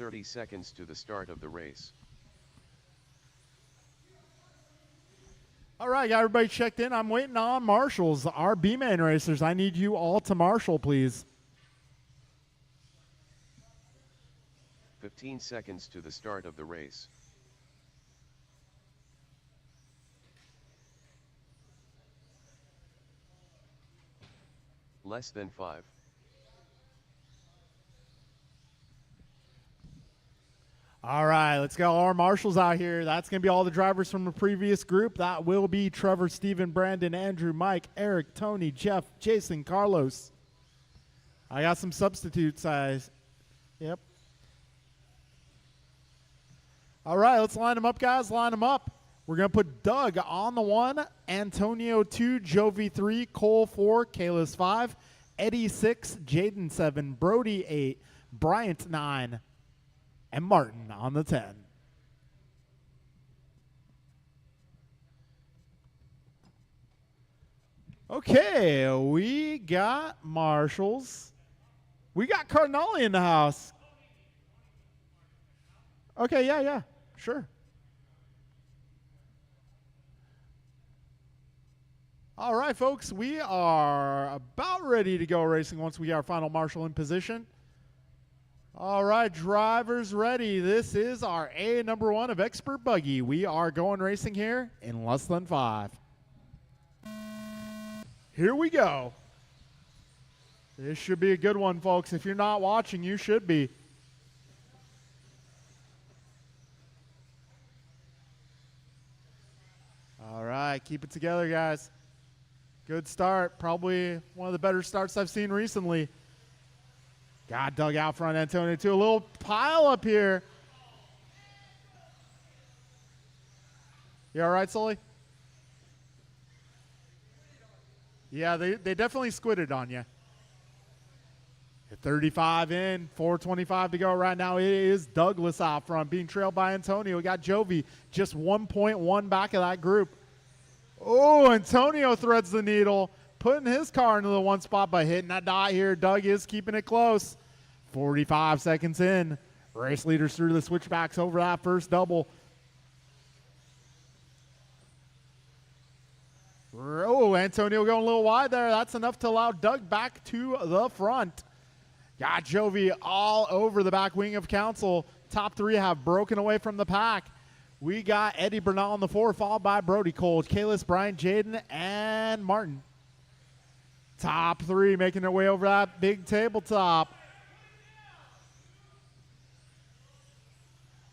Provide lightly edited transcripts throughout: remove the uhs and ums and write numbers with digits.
30 seconds to the start of the race. All right, got everybody checked in. I'm waiting on marshals, our B-main racers. I need you all to marshal, please. 15 seconds to the start of the race. Less than 5. All right, let's go. Our marshals out here. That's going to be all the drivers from the previous group. That will be Trevor, Steven, Brandon, Andrew, Mike, Eric, Tony, Jeff, Jason, Carlos. I got some substitutes. Yep. All right, let's line them up, guys. Line them up. We're going to put Doug on the 1, Antonio 2, Jovi 3, Cole 4, Kalis 5, Eddie 6, Jaden 7, Brody 8, Bryant 9, and Martin on the 10. Okay, we got marshals. We got Cardinale in the house. Okay, yeah, sure. All right, folks, we are about ready to go racing once we get our final marshal in position. All right, drivers ready. This is our A number 1 of Expert Buggy. We are going racing here in less than 5. Here we go. This should be a good one, folks. If you're not watching, you should be. All right, keep it together, guys. Good start. Probably one of the better starts I've seen recently. Got Doug out front, Antonio too. A little pile up here. You all right, Sully? Yeah, they definitely squidded on you. 35 in, 4:25 to go right now. It is Douglas out front, being trailed by Antonio. We got Jovi just 1.1 back of that group. Oh, Antonio threads the needle, putting his car into the 1 spot by hitting that dot here. Doug is keeping it close. 45 seconds in. Race leaders through the switchbacks over that first double. Oh, Antonio going a little wide there. That's enough to allow Doug back to the front. Got Jovi all over the back wing of Council. Top 3 have broken away from the pack. We got Eddie Bernal in the 4, followed by Brody Cole, Kalis, Brian, Jaden, and Martin. Top 3 making their way over that big tabletop.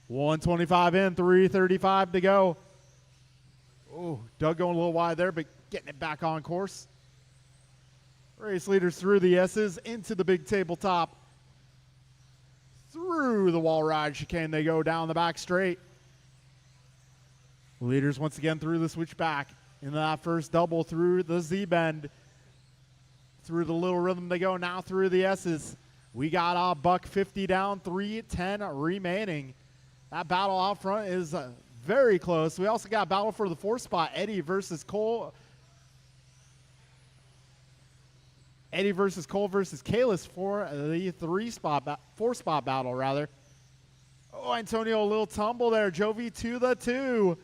1:25 in, 3:35 to go. Oh, Doug going a little wide there, but getting it back on course. Race leaders through the S's into the big tabletop. Through the wall ride chicane they go down the back straight. Leaders once again through the switchback into that first double through the Z-bend. Through the little rhythm they go now through the S's. We got a buck 50 down, 3:10 remaining. That battle out front is very close. We also got a battle for the 4 spot, Eddie versus Cole. Eddie versus Cole versus Kalis for the 4 spot battle rather. Oh, Antonio, a little tumble there. Jovi to the 2.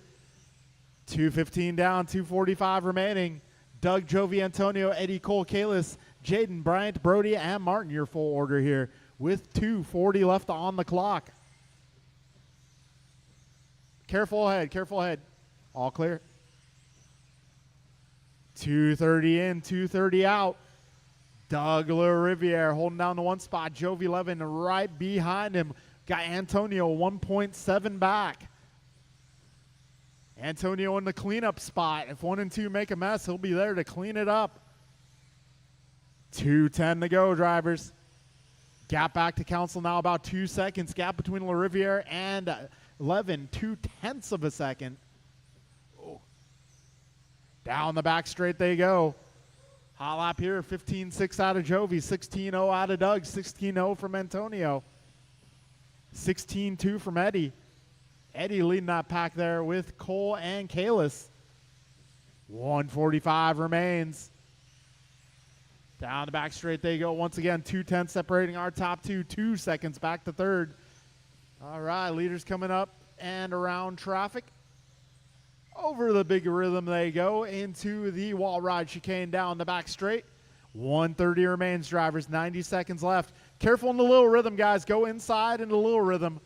2:15 down, 2:45 remaining. Doug, Jovi, Antonio, Eddie, Cole, Kalis, Jaden, Bryant, Brody, and Martin, your full order here with 2:40 left on the clock. Careful ahead, careful ahead. All clear. 2:30 in, 2:30 out. Doug LaRiviere holding down the 1 spot. Jovi 11 right behind him. Got Antonio 1.7 back. Antonio in the cleanup spot. If 1 and 2 make a mess, he'll be there to clean it up. 2:10 to go, drivers. Gap back to Council now, about 2 seconds. Gap between LaRiviere and 11, 2/10 of a second. Oh. Down the back straight they go. Hot lap here, 15.6 out of Jovi, 16.0 out of Doug, 16.0 from Antonio. 16.2 from Eddie. Eddie leading that pack there with Cole and Kalis. 1:45 remains. Down the back straight they go once again. 2:10 separating our top 2. 2 seconds back to third. All right, leaders coming up and around traffic. Over the big rhythm they go into the wall ride chicane down the back straight. 130 remains, drivers, 90 seconds left. Careful in the little rhythm, guys. Go inside in the little rhythm.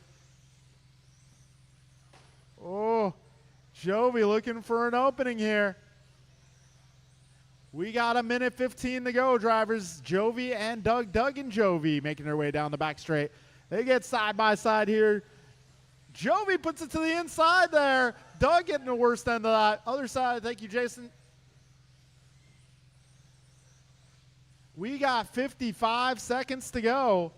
Oh, Jovi looking for an opening here. We got 1:15 to go, drivers. Jovi and Doug. Doug and Jovi making their way down the back straight. They get side by side here. Jovi puts it to the inside there. Doug getting the worst end of that. Other side, thank you, Jason. We got 55 seconds to go.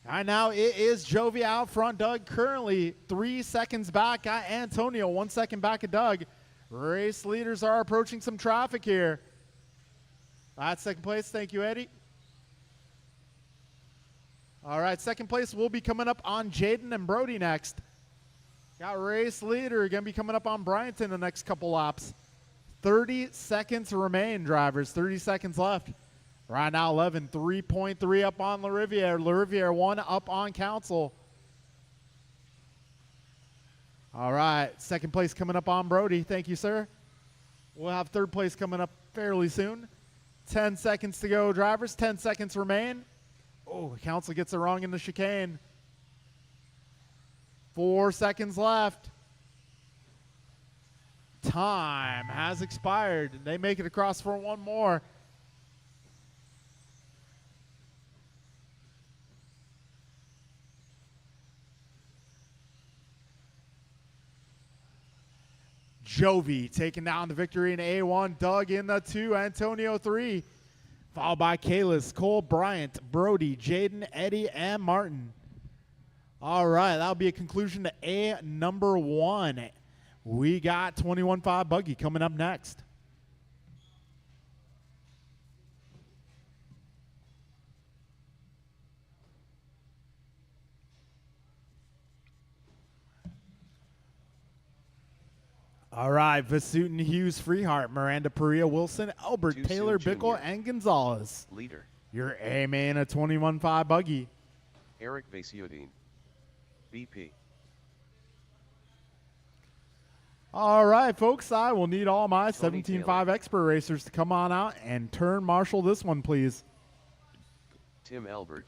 And now it is Jovi out front. Doug currently 3 seconds back. Got Antonio 1 second back of Doug. Race leaders are approaching some traffic here. That's second place. Thank you, Eddie. All right, second place will be coming up on Jaden and Brody next. Got race leader going to be coming up on Bryant in the next couple laps. 30 seconds remain, drivers. 30 seconds left. Right now, 11, 3.3 up on LaRiviere. LaRiviere 1 up on Council. All right, second place coming up on Brody. Thank you, sir. We'll have third place coming up fairly soon. 10 seconds to go, drivers. 10 seconds remain. Oh, Council gets it wrong in the chicane. 4 seconds left. Time has expired. They make it across for one more. Jovi taking down the victory in A1. Doug in the 2. Antonio 3. Followed by Kalis, Cole, Bryant, Brody, Jaden, Eddie, and Martin. All right, that'll be a conclusion to A number 1. We got 21.5 Buggy coming up next. All right, Vasutin, Hughes, Freehart, Miranda, Perea, Wilson, Albert, Too Taylor, soon, Bickle, Junior. and Gonzalez. Leader, Your A main, a 21.5 Buggy. Eric Vasiodine. BP. All right, folks, I will need all my Tony 17.5 expert racers to come on out and turn marshal this one, please. Tim Albert.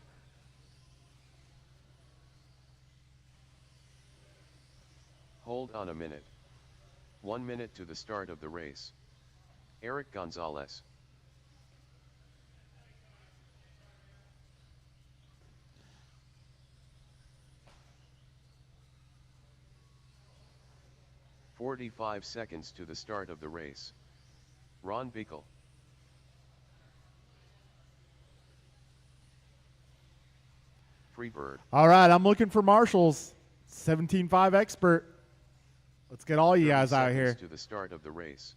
Hold on a minute. 1 minute to the start of the race. Eric Gonzalez. "45 seconds to the start of the race. Ron Bickle. Freebird. All right, I'm looking for marshals. 17.5 expert. Let's get all you 30 guys out seconds here. to the start of the race.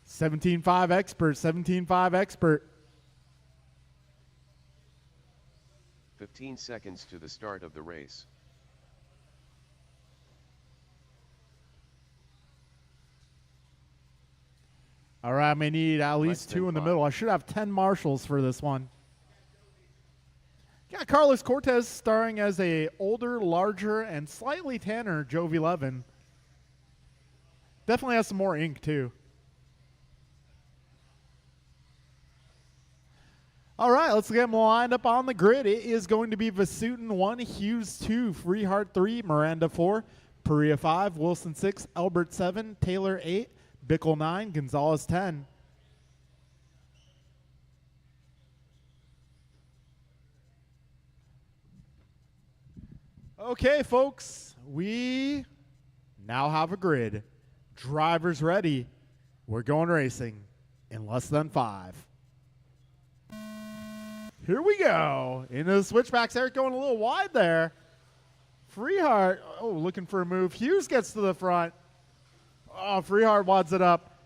$17.5 expert, $17.5 expert. 15 seconds to the start of the race. All right, I may need at least Less than 2 in the 5. middle. I should have 10 marshals for this one. Got Carlos Cortez starring as a older, larger, and slightly tanner Jovi Levin. Definitely has some more ink, too. All right, let's get them lined up on the grid. It is going to be Vasutin 1, Hughes 2, Freehart 3, Miranda 4, Perea 5, Wilson 6, Albert 7, Taylor 8, Bickle 9, Gonzalez 10. Okay, folks, we now have a grid. Drivers ready. We're going racing in less than 5. Here we go. Into the switchbacks. Eric going a little wide there. Freehart, oh, looking for a move. Hughes gets to the front. Oh, Freehart wads it up.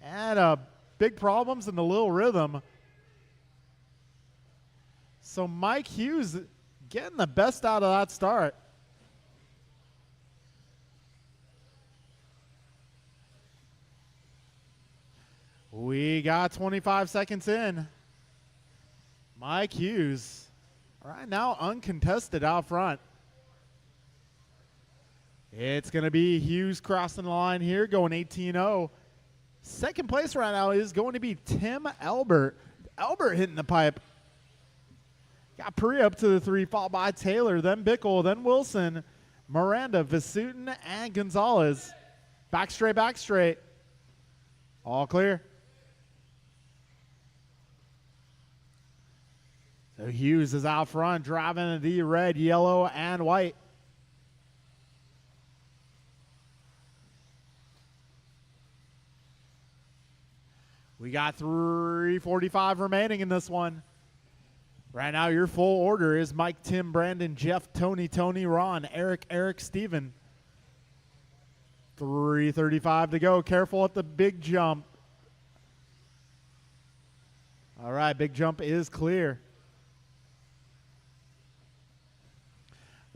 And big problems in the little rhythm. So Mike Hughes getting the best out of that start. We got 25 seconds in. Mike Hughes, right now uncontested out front. It's going to be Hughes crossing the line here, going 18-0. Second place right now is going to be Tim Albert. Albert hitting the pipe. Got Perea up to the 3, followed by Taylor, then Bickle, then Wilson, Miranda, Vasutin, and Gonzalez. Back straight. All clear. So Hughes is out front, driving the red, yellow, and white. We got 3:45 remaining in this one. Right now, your full order is Mike, Tim, Brandon, Jeff, Tony, Ron, Eric, Steven. 3:35 to go. Careful at the big jump. All right, big jump is clear.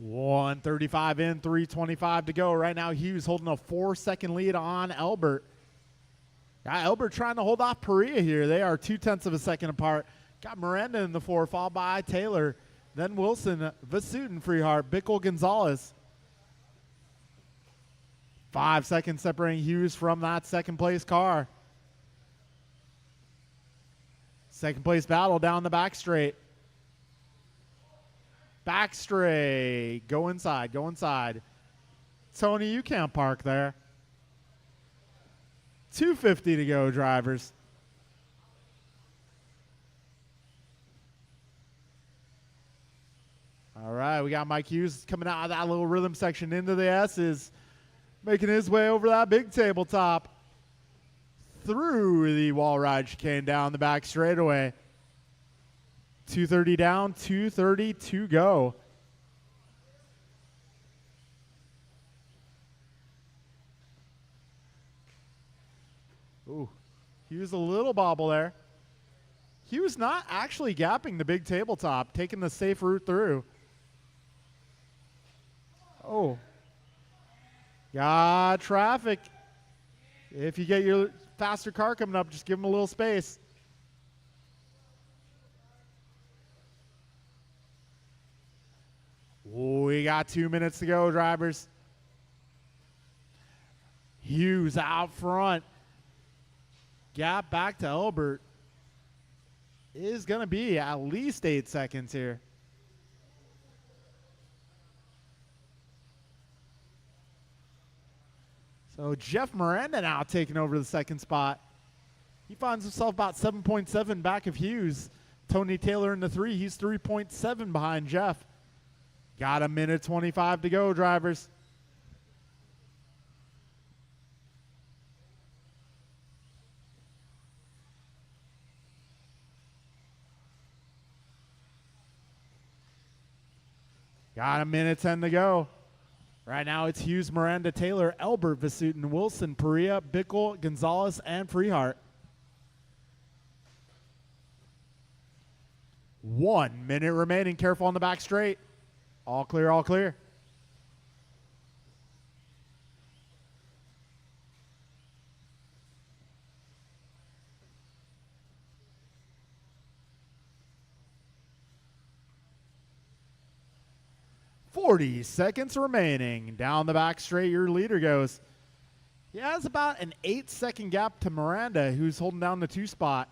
1:35 in, 3:25 to go. Right now, Hughes holding a 4-second lead on Albert. Albert trying to hold off Perea here. They are 0.2 of a second apart. Got Miranda in the 4, followed by Taylor. Then Wilson, Vasutin, Freehart, Bickle, Gonzalez. 5 seconds separating Hughes from that second place car. Second place battle down the back straight. Back straight. Go inside. Tony, you can't park there. 2:50 to go, drivers. All right, we got Mike Hughes coming out of that little rhythm section into the S's, making his way over that big tabletop, through the wall ride chicane down the back straightaway. 2:30 down, 2:30 to go. Ooh, Hughes a little bobble there. Hughes not actually gapping the big tabletop, taking the safe route through. Oh. Got traffic. If you get your faster car coming up, just give them a little space. We got 2 minutes to go, drivers. Hughes out front. Gap back to Albert is going to be at least 8 seconds here. So Jeff Miranda now taking over the second spot. He finds himself about 7.7 back of Hughes. Tony Taylor in the 3. He's 3.7 behind Jeff. Got 1:25 to go, drivers. Got 1:10 to go. Right now it's Hughes, Miranda, Taylor, Albert, Vasutin, Wilson, Perea, Bickle, Gonzalez, and Freehart. 1 minute remaining. Careful on the back straight. All clear, all clear. Seconds remaining. Down the back straight, your leader goes. He has about an 8-second gap to Miranda, who's holding down the 2 spot.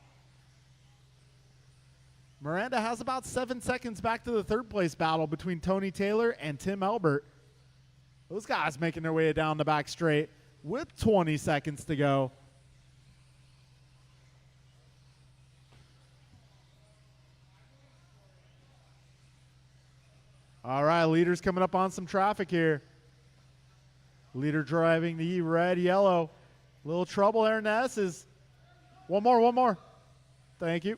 Miranda has about 7 seconds back to the third place battle between Tony Taylor and Tim Albert. Those guys making their way down the back straight with 20 seconds to go. All right, leader's coming up on some traffic here. Leader driving the red, yellow. Little trouble there in the S's. One more. Thank you.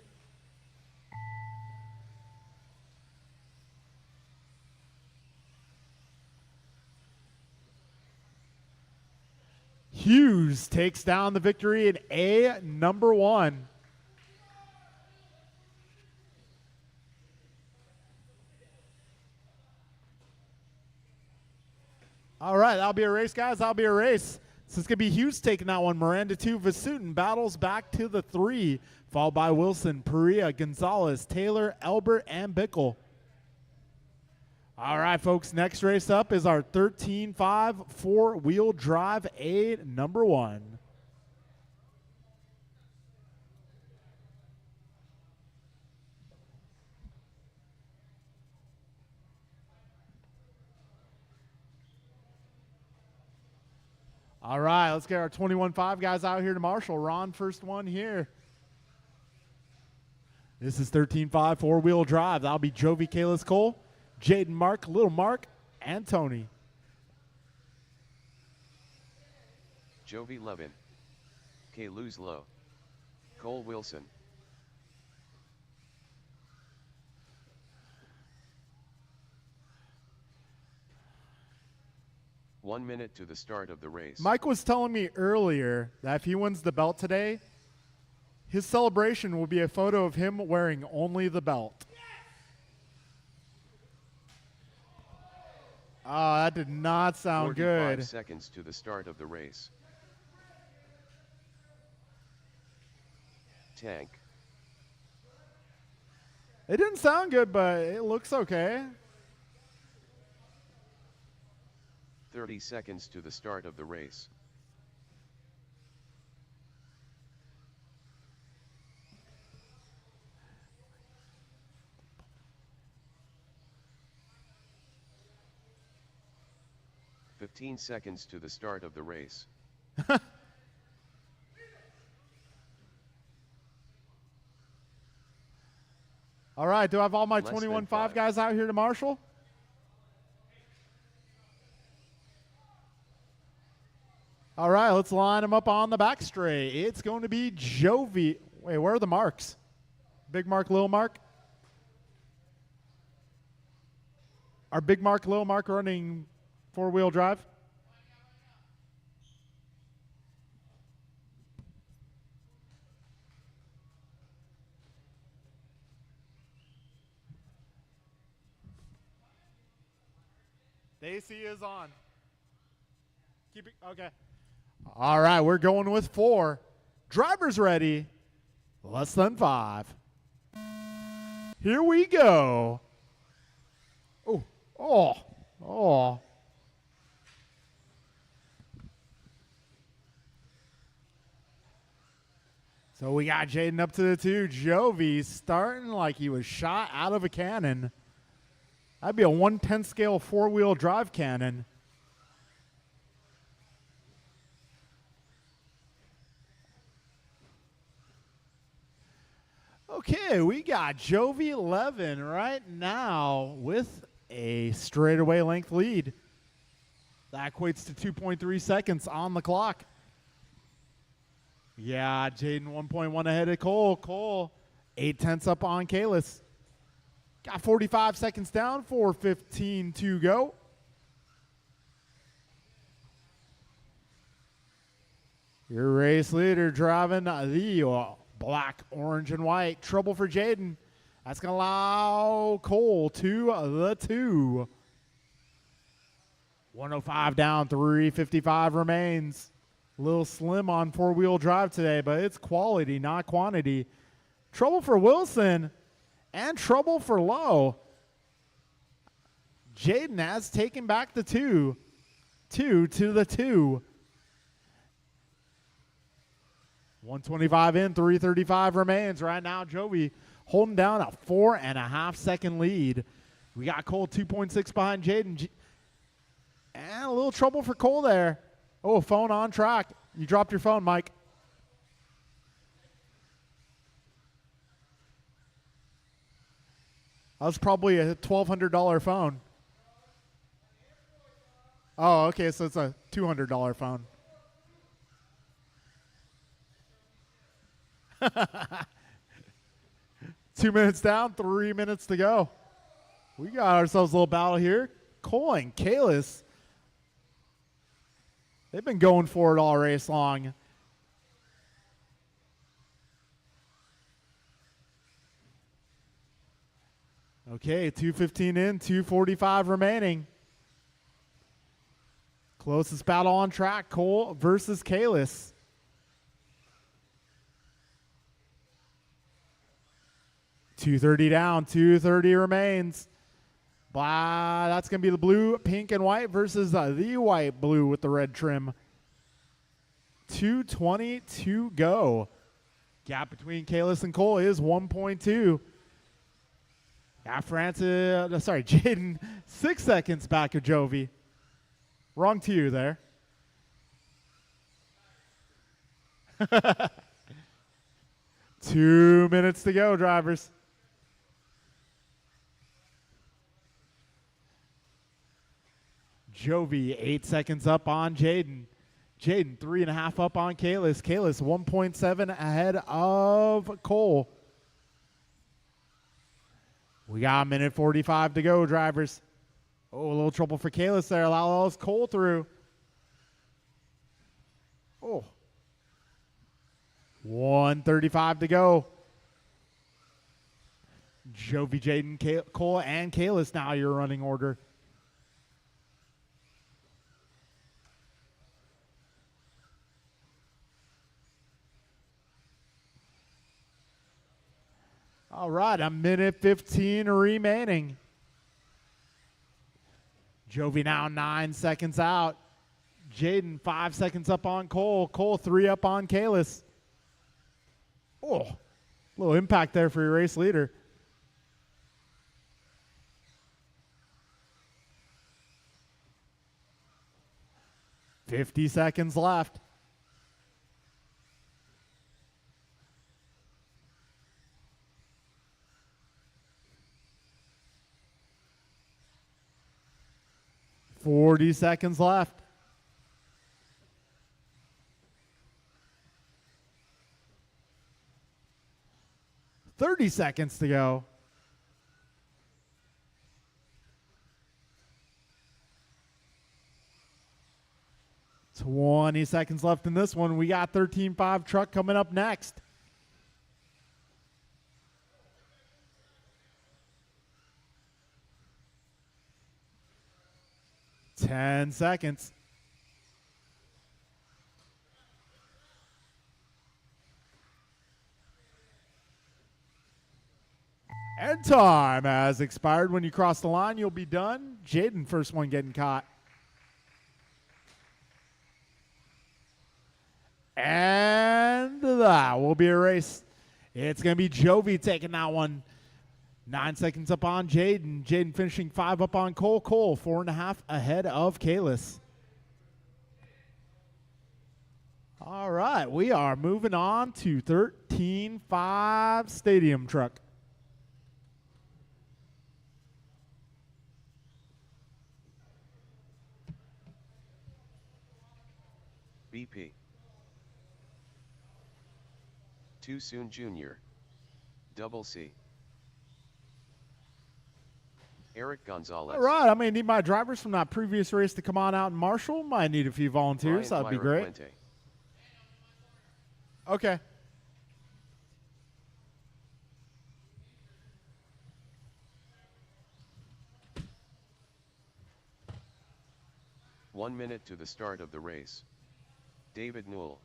Hughes takes down the victory in A number 1. All right, that'll be a race, guys. That'll be a race. So it's going to be Hughes taking that one. Miranda 2, Vasutin battles back to the 3, followed by Wilson, Perea, Gonzalez, Taylor, Elbert, and Bickle. All right, folks, next race up is our 13.5 four-wheel drive A number 1. All right, let's get our 21.5 guys out here to Marshall. Ron, first one here. This is 13.5 four-wheel drive. That'll be Jovi, Kalis, Cole, Jaden, Mark, Little Mark, and Tony. Jovi Levin. K. Luz Low. Cole Wilson. One minute to the start of the race. Mike was telling me earlier that if he wins the belt today, his celebration will be a photo of him wearing only the belt. Oh, that did not sound 45 good. seconds to the start of the race. Tank. It didn't sound good, but it looks okay. 30 seconds to the start of the race. "15 seconds to the start of the race. All right, do I have all my Less than 21.5 5. guys out here to Marshall? All right, let's line them up on the back straight. It's going to be Jovi. Wait, where are the marks? Big Mark, Little Mark? Are Big Mark, Little Mark running four-wheel drive? The AC is on. Keep it, okay. All right, we're going with 4. Drivers ready. Less than 5. Here we go. Oh. So we got Jaden up to the 2. Jovi starting like he was shot out of a cannon. That'd be a 1/10 scale four-wheel drive cannon. Okay, we got Jovi 11 right now with a straightaway length lead. That equates to 2.3 seconds on the clock. Yeah, Jaden 1.1 ahead of Cole. Cole 0.8 up on Kalis. Got 45 seconds down, 4:15 to go. Your race leader driving the black, orange, and white. Trouble for Jaden. That's going to allow Cole to the 2. 105 down, 3:55 remains. A little slim on four-wheel drive today, but it's quality, not quantity. Trouble for Wilson and trouble for Lowe. Jaden has taken back the 2. 2 to the 2. 125 in, 3:35 remains. Right now, Jovi holding down a 4.5 second lead. We got Cole 2.6 behind Jaden. And a little trouble for Cole there. Oh, phone on track. You dropped your phone, Mike. That was probably a $1,200 phone. Oh, okay, so it's a $200 phone. Two minutes down, 3 minutes to go. We got ourselves a little battle here. Cole and Kalis, they've been going for it all race long. Okay, 2:15 in, 2:45 remaining. Closest battle on track, Cole versus Kalis. .230 down, 230 remains. Blah, that's going to be the blue, pink, and white versus the white, blue with the red trim. 2:20 to go. Gap between Kalis and Cole is 1.2. Yeah, Jaden, 6 seconds back of Jovi. Wrong to you there. Two minutes to go, drivers. Jovi, 8 seconds up on Jaden. Jaden, 3.5 up on Kalis. Kalis, 1.7 ahead of Cole. We got 1:45 to go, drivers. Oh, a little trouble for Kalis there. Allows Cole through. Oh. 1:35 to go. Jovi, Jaden, Cole, and Kalis now your running order. All right, 1:15 remaining. Jovi now 9 seconds out. Jaden 5 seconds up on Cole. Cole 3 up on Kalis. Oh, a little impact there for your race leader. $50 seconds left. $40 seconds left. $30 seconds to go. $20 seconds left in this one. We got 13.5 truck coming up next. $10 seconds. And time has expired. When you cross the line, you'll be done. Jaden, first one getting caught. And that will be a race. It's going to be Jovi taking that one. 9 seconds up on Jaden. Jaden finishing 5 up on Cole. Cole 4.5 ahead of Kalis. All right, we are moving on to 13.5 stadium truck. BP. Too Soon Jr. Double C. Eric Gonzalez. All right, I may need my drivers from that previous race to come on out and marshal. Might need a few volunteers. Brian That'd be Lyra great. Puente. Okay. One minute to the start of the race. David Newell.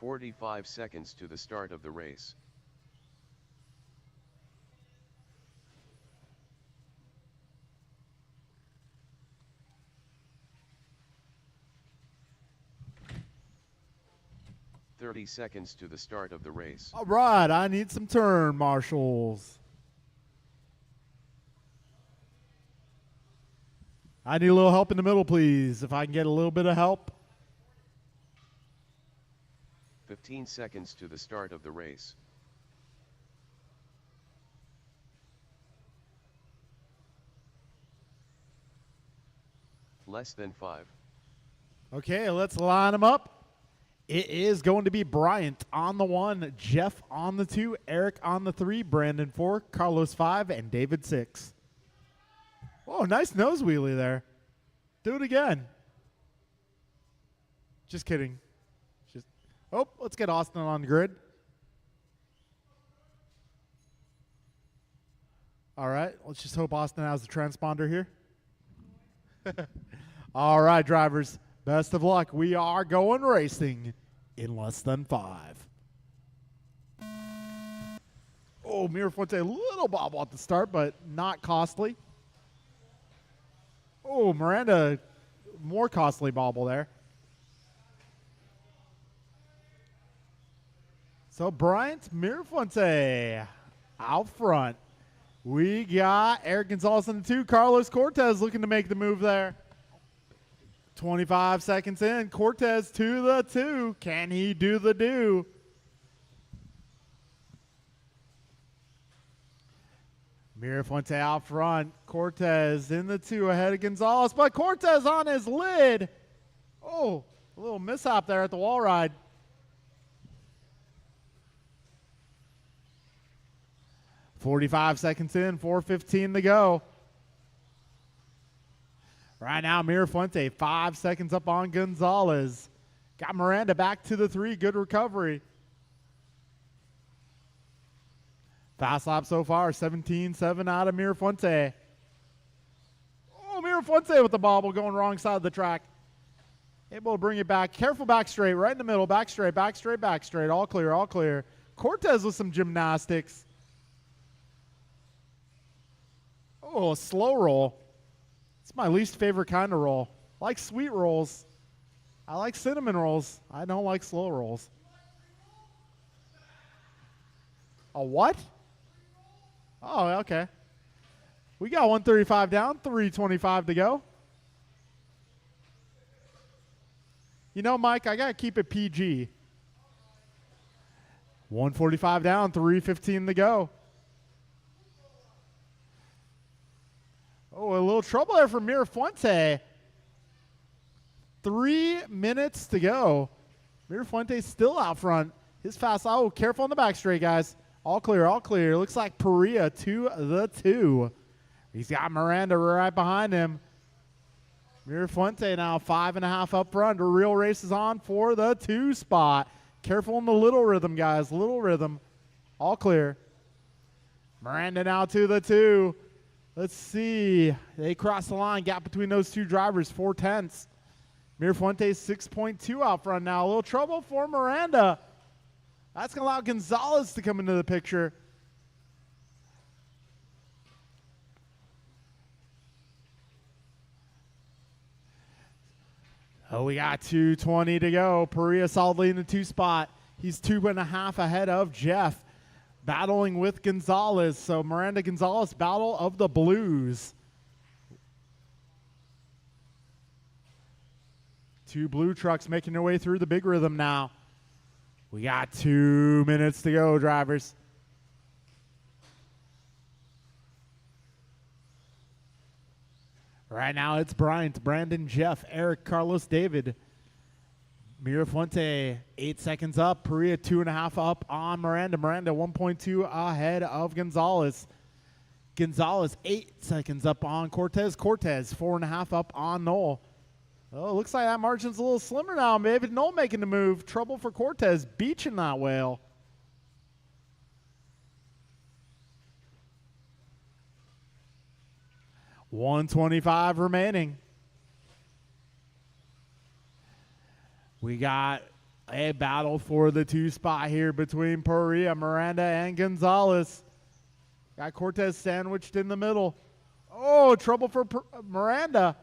.45 seconds to the start of the race. .30 seconds to the start of the race. All right, I need some turn marshals. I need a little help in the middle, please. If I can get a little bit of help. 15 seconds to the start of the race. Less than 5. Okay, let's line them up. It is going to be Bryant on the 1, Jeff on the 2, Eric on the 3, Brandon 4, Carlos 5, and David 6. Oh, nice nose wheelie there. Do it again. Just kidding. Oh, let's get Austin on the grid. All right, let's just hope Austin has the transponder here. All right, drivers, best of luck. We are going racing in less than 5. Oh, Mirafuente, a little bobble at the start, but not costly. Oh, Miranda, more costly bobble there. So Bryant Mirafuente out front. We got Eric Gonzalez in the 2. Carlos Cortez looking to make the move there. 25 seconds in. Cortez to the 2. Can he do the do? Mirafuente out front. Cortez in the 2 ahead of Gonzalez, but Cortez on his lid. Oh, a little mishap there at the wall ride. .45 seconds in, 4:15 to go. Right now, Mirafuente 5 seconds up on Gonzalez. Got Miranda back to the 3. Good recovery. Fast lap so far, 17.7 out of Mirafuente. Oh, Mirafuente with the bobble going wrong side of the track. Able to bring it back. Careful back straight, right in the middle. Back straight, back straight, back straight. All clear, all clear. Cortez with some gymnastics. Oh, a slow roll. It's my least favorite kind of roll. I like sweet rolls. I like cinnamon rolls. I don't like slow rolls. A what? Oh, okay. We got 135 down, 325 to go. You know, Mike, I got to keep it PG. 145 down, 315 to go. Oh, a little trouble there for Mirafuente. 3 minutes to go. Mirafuente still out front. His fast. Oh, careful on the back straight, guys. All clear, all clear. Looks like Perea to the 2. He's got Miranda right behind him. Mirafuente now 5.5 up front. The real race is on for the 2 spot. Careful in the little rhythm, guys. Little rhythm. All clear. Miranda now to the 2. Let's see. They cross the line. Gap between those 2 drivers, 4/10. Mirafuente 6.2 out front now. A little trouble for Miranda. That's going to allow Gonzalez to come into the picture. Oh, we got 2:20 to go. Perea solidly in the 2 spot. He's 2.5 ahead of Jeff. Battling with Gonzalez. So Miranda Gonzalez, battle of the blues. 2 blue trucks making their way through the big rhythm now. We got 2 minutes to go, drivers. Right now it's Bryant, Brandon, Jeff, Eric, Carlos, David. Mirafuente 8 seconds up. Perea 2.5 up on Miranda. Miranda 1.2 ahead of Gonzalez. Gonzalez 8 seconds up on Cortez. Cortez 4.5 up on Knoll. Oh, looks like that margin's a little slimmer now. Maybe Knoll making the move. Trouble for Cortez, beaching that whale. $125 remaining. We got a battle for the 2 spot here between Perea, Miranda, and Gonzalez. Got Cortez sandwiched in the middle. Oh, trouble for Miranda.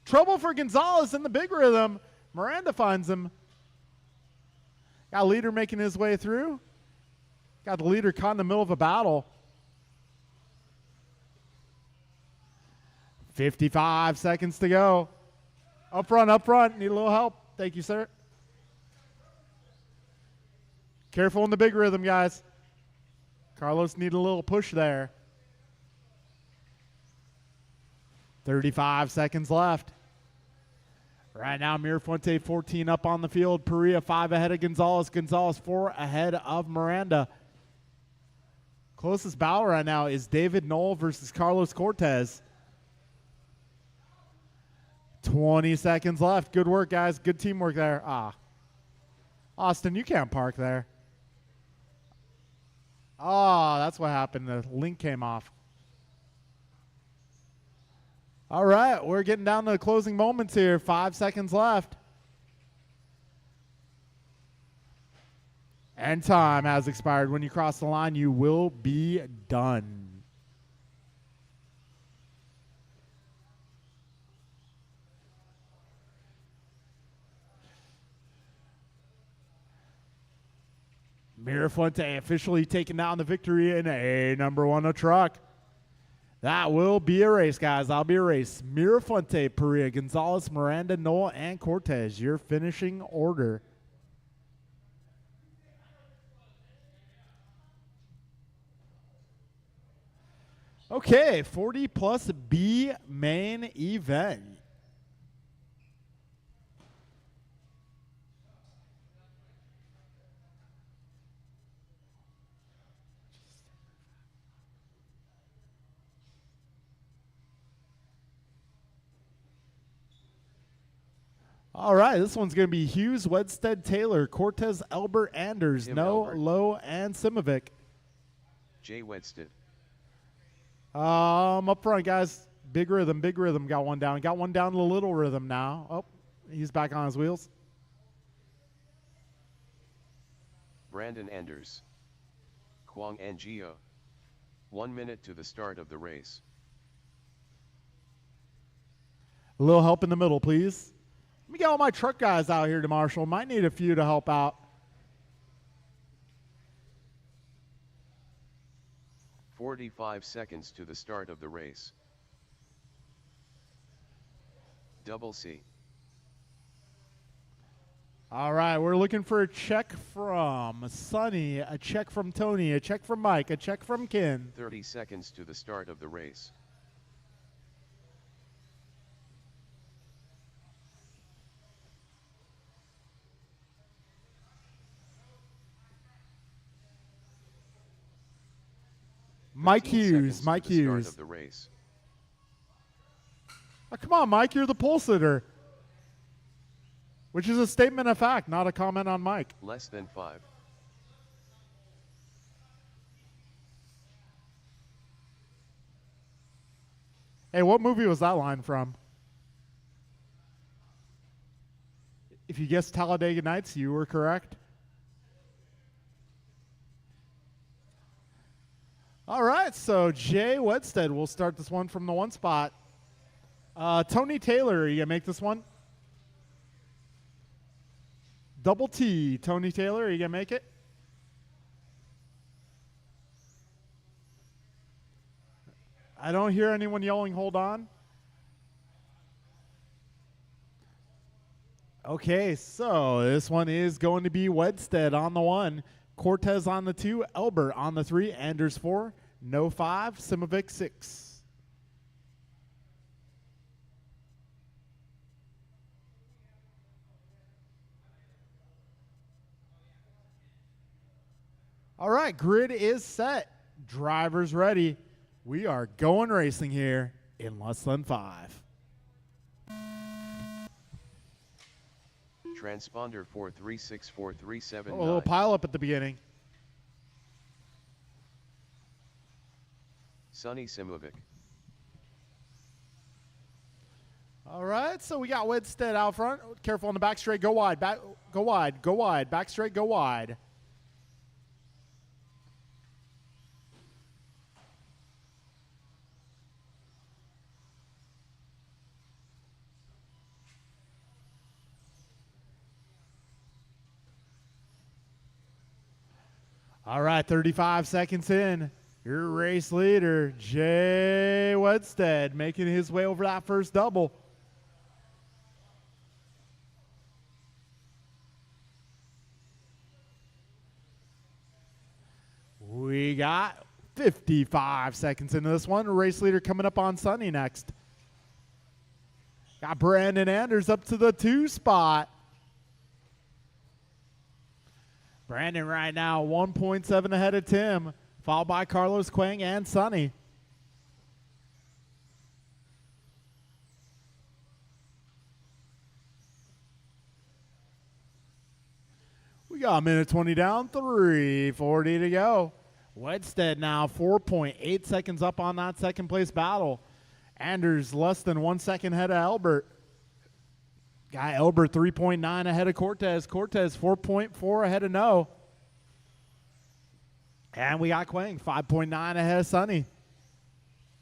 Trouble for Gonzalez in the big rhythm. Miranda finds him. Got leader making his way through. Got the leader caught in the middle of a battle. 55 seconds to go. Up front, up front. Need a little help. Thank you, sir. Careful in the big rhythm, guys. Carlos need a little push there. 35 seconds left. Right now, Mirafuente 14 up on the field. Perea 5 ahead of Gonzalez. Gonzalez 4 ahead of Miranda. Closest battle right now is David Knoll versus Carlos Cortez. 20 seconds left. Good work, guys. Good teamwork there. Austin, you can't park there. Oh, that's what happened. The link came off. All right, we're getting down to the closing moments here. 5 seconds left. And time has expired. When you cross the line, you will be done. Mirafuente officially taking down the victory in a number 1 truck. That will be a race, guys. That'll be a race. Mirafuente, Perea, Gonzalez, Miranda, Noah, and Cortez. Your finishing order. Okay, 40 plus B main event. All right, this one's going to be Hughes, Wedstead, Taylor, Cortez, Elbert, Anders, Tim No, Elbert. Lowe, and Simovic. Jay Wedstead. Up front, guys. Big rhythm. Got one down. Got one down to the little rhythm now. Oh, he's back on his wheels. Brandon Anders. Kwang Ngio. 1 minute to the start of the race. A little help in the middle, please. Let me get all my truck guys out here to Marshall. Might need a few to help out. 45 seconds to the start of the race. Double C. All right, we're looking for a check from Sonny, a check from Tony, a check from Mike, a check from Ken. 30 seconds to the start of the race. Mike 15 Hughes, seconds Mike to the start Hughes. of the race. Oh, come on, Mike, you're the pole sitter. Which is a statement of fact, not a comment on Mike. Less than 5. Hey, what movie was that line from? If you guessed Talladega Nights, you were correct. All right, so Jay Wedstead will start this one from the 1 spot. Tony Taylor, are you going to make this one? Double T, Tony Taylor, are you going to make it? I don't hear anyone yelling, hold on. Okay, so this one is going to be Wedstead on the 1, Cortez on the 2, Elbert on the 3, Anders 4, No 5, Simovic 6. All right, grid is set. Drivers ready. We are going racing here in less than 5. Transponder 4364379. A little pile up at the beginning. Sonny Simovic. All right, so we got Wedstead out front. Careful on the back straight. Go wide. Back, go wide. Go wide. Back straight. Go wide. All right, 35 seconds in. Your race leader, Jay Wedstead, making his way over that first double. We got 55 seconds into this one. Race leader coming up on Sonny next. Got Brandon Anders up to the 2 spot. Brandon right now 1.7 ahead of Tim, followed by Carlos Quang and Sonny. We got a minute 20 down, 3:40 to go. Wedstead now 4.8 seconds up on that second place battle. Anders less than 1 second ahead of Albert. Guy Albert 3.9 ahead of Cortez. Cortez 4.4 ahead of No. And we got Quang 5.9 ahead of Sonny.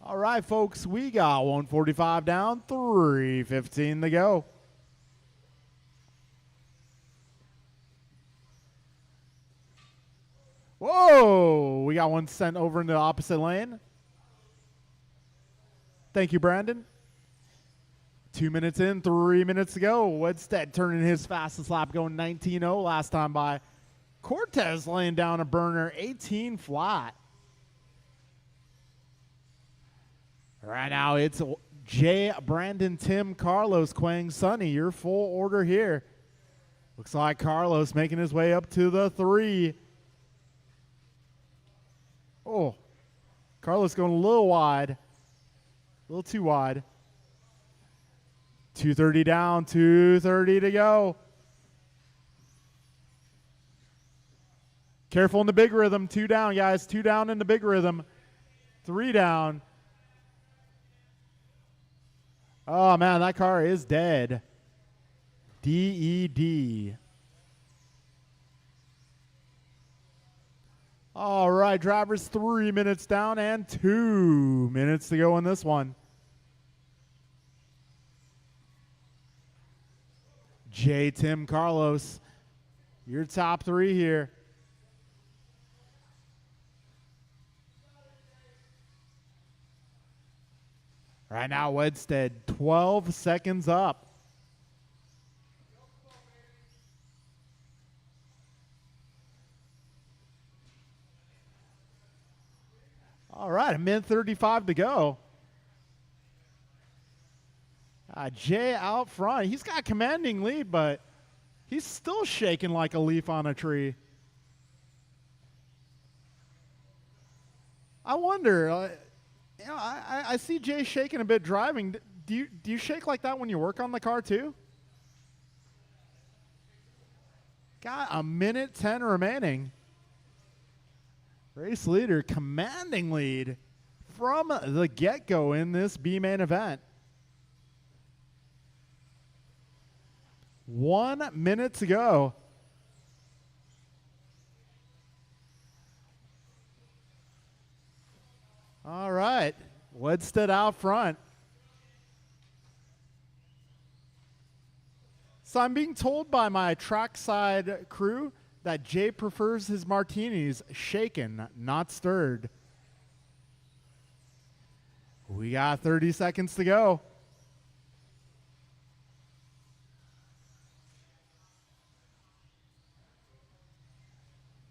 All right, folks, we got 145 down, 3:15 to go. Whoa, we got one sent over into the opposite lane. Thank you, Brandon. 2 minutes in, 3 minutes to go. Wedstead turning his fastest lap, going 19.0 last time by. Cortez laying down a burner, 18 flat. Right now, it's Jay, Brandon, Tim, Carlos, Quang, Sonny. Your full order here. Looks like Carlos making his way up to the 3. Oh, Carlos going a little wide. A little too wide. 2:30 down, 2:30 to go. Careful in the big rhythm. 2 down, guys. 2 down in the big rhythm. 3 down. Oh, man, that car is dead. DED. All right, drivers, 3 minutes down and 2 minutes to go in this one. Jay, Tim, Carlos, your top 3 here. Right now, Wedstead, 12 seconds up. All right, a minute 35 to go. Jay out front. He's got a commanding lead, but he's still shaking like a leaf on a tree. I wonder, I see Jay shaking a bit driving. Do you shake like that when you work on the car too? Got a minute 10 remaining. Race leader, commanding lead from the get-go in this B-main event. 1 minute to go. All right, Wedstead out front. So I'm being told by my trackside crew that Jay prefers his martinis shaken, not stirred. We got 30 seconds to go.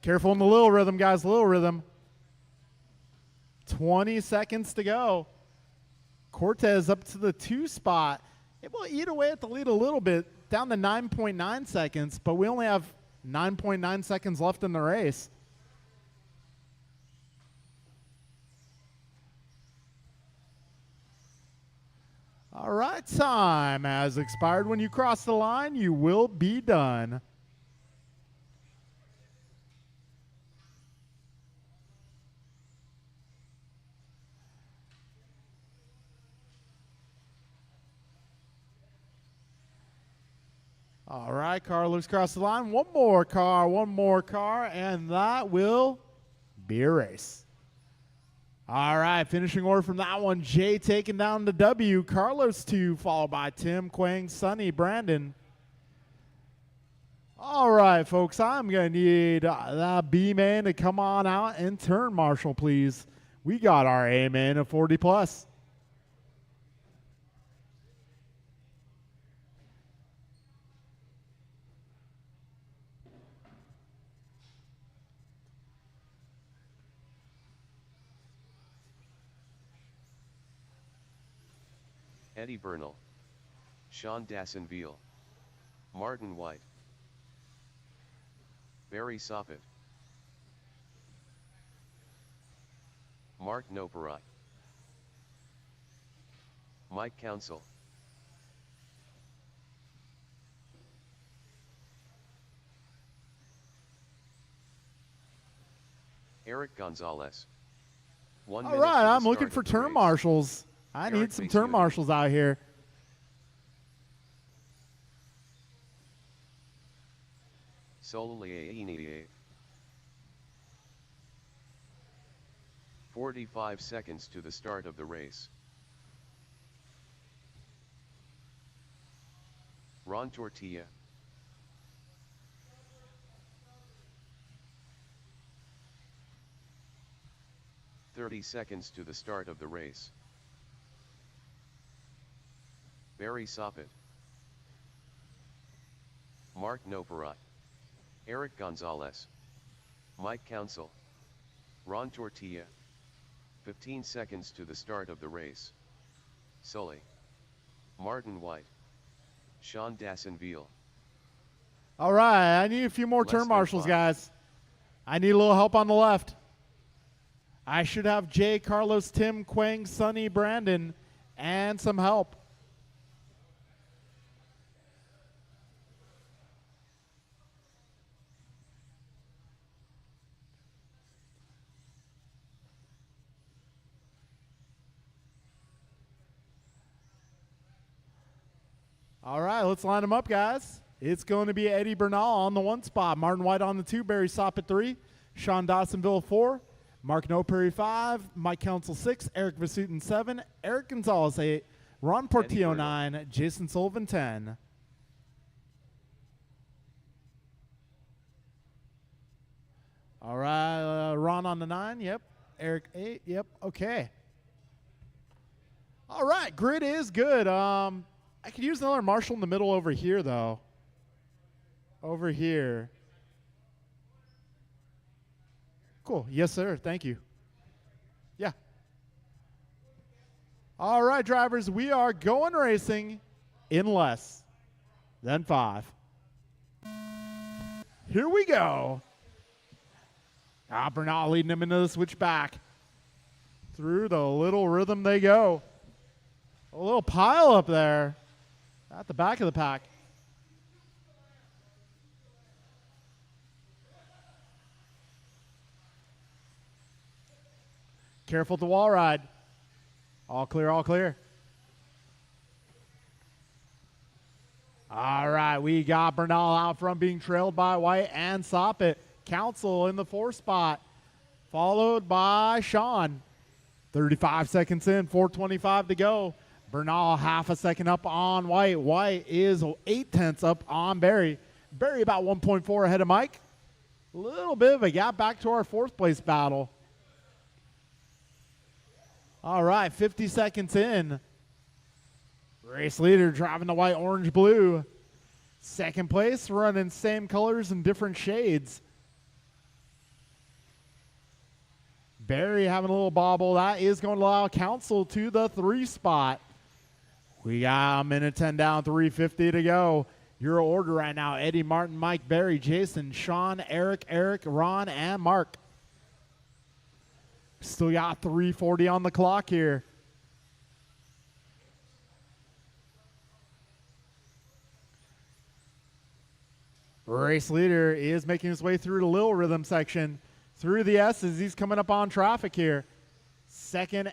Careful in the little rhythm, guys, little rhythm. 20 seconds to go. Cortez up to the 2 spot. It will eat away at the lead a little bit, down to 9.9 seconds, but we only have 9.9 seconds left in the race. All right, time has expired. When you cross the line, you will be done. All right, car looks across the line. One more car, and that will be a race. All right, finishing order from that one. Jay taking down the W. Carlos 2, followed by Tim, Quang, Sonny, Brandon. All right, folks, I'm going to need that B-man to come on out and turn marshal, please. We got our A-man of 40 plus. Eddie Bernal, Sean Dassenveal, Martin White, Barry Soffit, Mark Noperat, Mike Council, Eric Gonzalez. 1 All minute right, to the I'm looking start for of the turn race. marshals. I Eric need some makes turn unity. marshals out here. Solely 45 seconds to the start of the race. Ron Tortilla. "30 seconds to the start of the race. Barry Soppet. Mark Noperat. Eric Gonzalez. Mike Council. Ron Tortilla. 15 seconds to the start of the race. Sully. Martin White. Sean Dassenville. All right, I need a few more Less turn than marshals, 5. guys. I need a little help on the left. I should have Jay, Carlos, Tim, Quang, Sonny, Brandon, and some help. All right, let's line them up, guys. It's going to be Eddie Bernal on the 1 spot, Martin White on the 2, Barry Soppet 3, Sean Dawsonville 4, Mark Noperry 5, Mike Council 6, Eric Vasutin 7, Eric Gonzalez 8, Ron Portillo 9, Jason Sullivan 10. All right, Ron on the 9, yep. Eric 8, yep, okay. All right, grid is good. I could use another marshal in the middle over here, though. Over here. Cool. Yes, sir. Thank you. Yeah. All right, drivers. We are going racing in less than 5. Here we go. Bernal leading him into the switchback. Through the little rhythm they go. A little pile up there at the back of the pack. Careful at the wall ride. All clear, all clear. All right, we got Bernal out front being trailed by White and Soppet. Council in the 4 spot, followed by Sean. 35 seconds in, 4:25 to go. Bernal half a second up on White. White is 0.8 up on Barry. Barry about 1.4 ahead of Mike. A little bit of a gap back to our 4th place battle. All right, 50 seconds in. Race leader driving the white, orange, blue. 2nd place running same colors and different shades. Barry having a little bobble. That is going to allow Council to the 3 spot. We got a minute 10 down, 3:50 to go. Your order right now: Eddie, Martin, Mike, Barry, Jason, Sean, Eric, Ron, and Mark. Still got 3:40 on the clock here. Race leader is making his way through the little rhythm section. Through the S's, he's coming up on traffic here. Second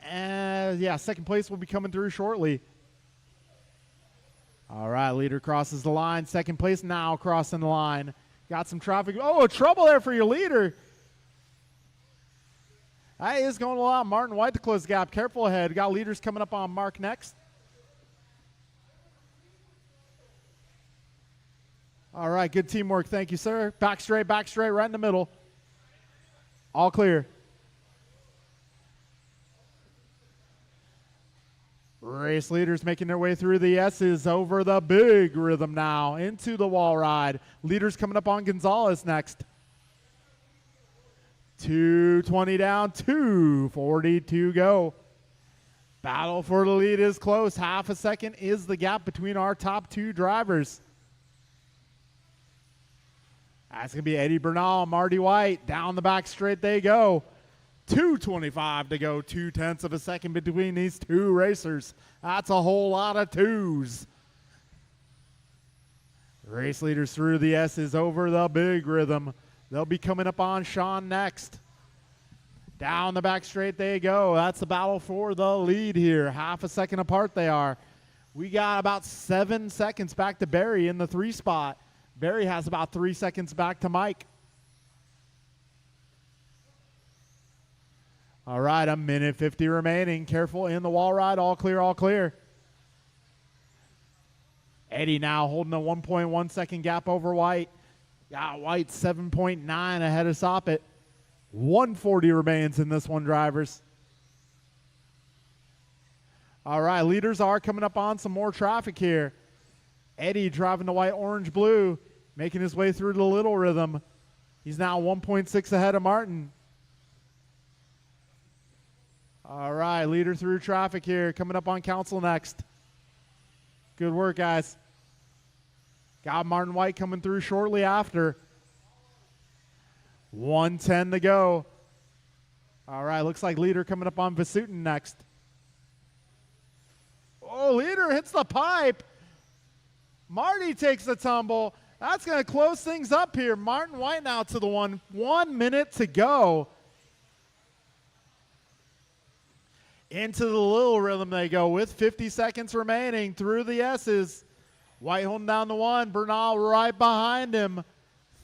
place will be coming through shortly. All right, leader crosses the line. 2nd place now crossing the line. Got some traffic. Oh, trouble there for your leader. That is going to allow Martin White to close the gap. Careful ahead. Got leaders coming up on Mark next. All right, good teamwork. Thank you, sir. Back straight, right in the middle. All clear. Race leaders making their way through the S's over the big rhythm now into the wall ride. Leaders coming up on Gonzalez next. 2:20 down, 2:40 to go. Battle for the lead is close. Half a second is the gap between our top 2 drivers. That's going to be Eddie Bernal, Marty White. Down the back straight they go. 2:25 to go, 0.2 of a second between these 2 racers. That's a whole lot of 2s. Race leaders through the S's over the big rhythm. They'll be coming up on Sean next. Down the back straight they go. That's the battle for the lead here. Half a second apart they are. We got about 7 seconds back to Barry in the 3 spot. Barry has about 3 seconds back to Mike. All right, 1:50 remaining. Careful in the wall ride. All clear, all clear. Eddie now holding a 1.1 second gap over White. Got White 7.9 ahead of Soppet. 140 remains in this one, drivers. All right, leaders are coming up on some more traffic here. Eddie driving the white, orange, blue, making his way through the little rhythm. He's now 1.6 ahead of Martin. All right, leader through traffic here, coming up on council next. Good work, guys. Got Martin White coming through shortly after. 1:10 to go. All right, looks like leader coming up on Vasutin next. Oh, leader hits the pipe. Marty takes the tumble. That's going to close things up here. Martin White now to the 1 minute to go. Into the little rhythm they go with 50 seconds remaining through the S's. White holding down the 1. Bernal right behind him.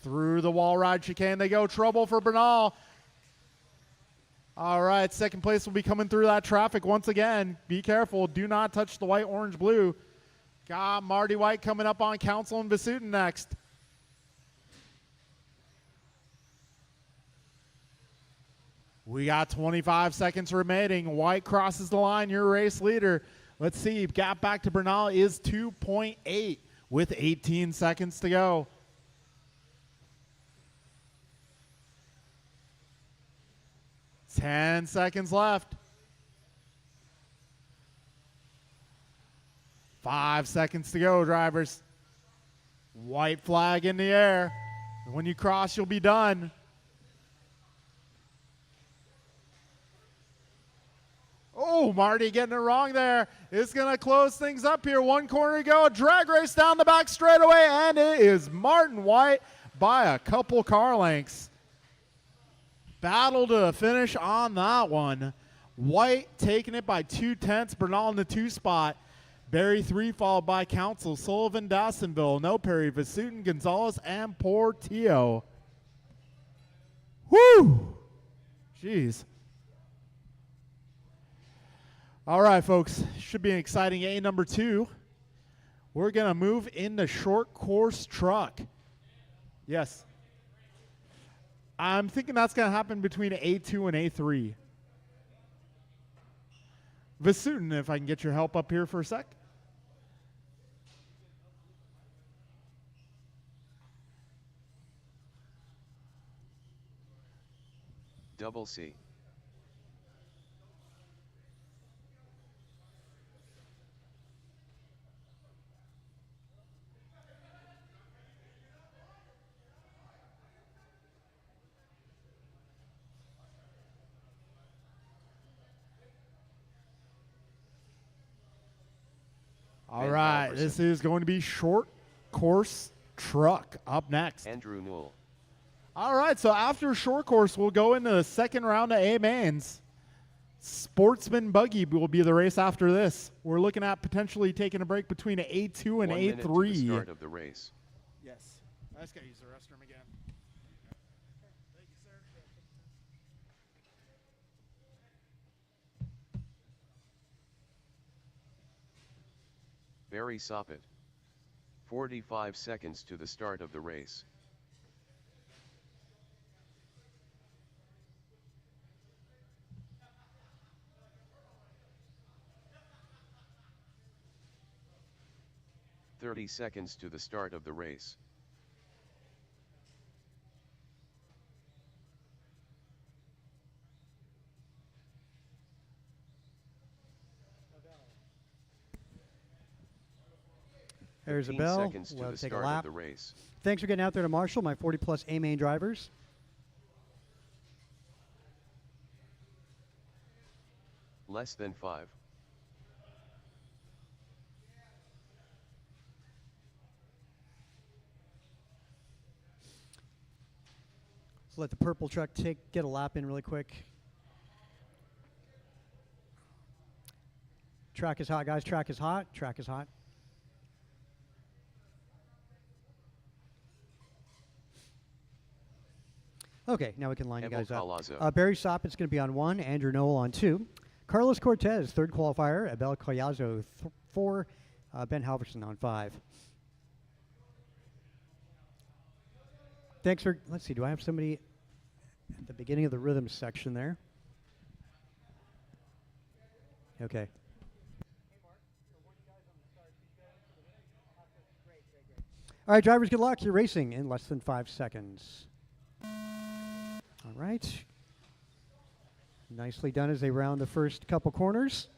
Through the wall ride chicane they go. Trouble for Bernal. All right, second place will be coming through that traffic once again. Be careful. Do not touch the white, orange, blue. Got Marty White coming up on council and Vasutin next. We got 25 seconds remaining. White crosses the line, your race leader. Let's see, gap back to Bernal is 2.8 with 18 seconds to go. Ten seconds left. 5 seconds to go, drivers. White flag in the air. When you cross, you'll be done. Oh, Marty getting it wrong there. It's going to close things up here. 1 corner to go. Drag race down the back straightaway, and it is Martin White by a couple car lengths. Battle to the finish on that one. White taking it by 2/10. Bernal in the 2 spot. Barry 3 followed by Council, Sullivan, Dawsonville, No Perry, Vasutin, Gonzalez, and Portillo. Woo! Jeez. All right, folks. Should be an exciting A number 2. We're going to move into short course truck. Yes. I'm thinking that's going to happen between A2 and A3. Vasutin, if I can get your help up here for a sec. Double C. All right, this is going to be short course truck up next. Andrew Newell. All right, so after short course, we'll go into the second round of A-Mains. Sportsman Buggy will be the race after this. We're looking at potentially taking a break between A2 and 1 minute to A3. the start of the race. Yes. I just got to use the restroom again. Thank you, sir. Barry Soppet. 45 seconds to the start of the race. "30 seconds to the start of the race. There's a 15 bell. seconds to We'll the take a start lap. of the race. Thanks for getting out there to Marshall, my 40-plus A-Main drivers. Less than 5. So let the purple truck get a lap in really quick. Track is hot, guys. Track is hot. Track is hot. Okay, now we can line you guys up. Palazzo. Barry Sopit's going to be on 1, Andrew Noel on 2. Carlos Cortez, third qualifier. Abel Collazo, 4. Ben Halverson on 5. Thanks for, let's see, do I have somebody at the beginning of the rhythm section there? Okay. All right, drivers, good luck. You're racing in less than 5 seconds. All right. Nicely done as they round the first couple corners.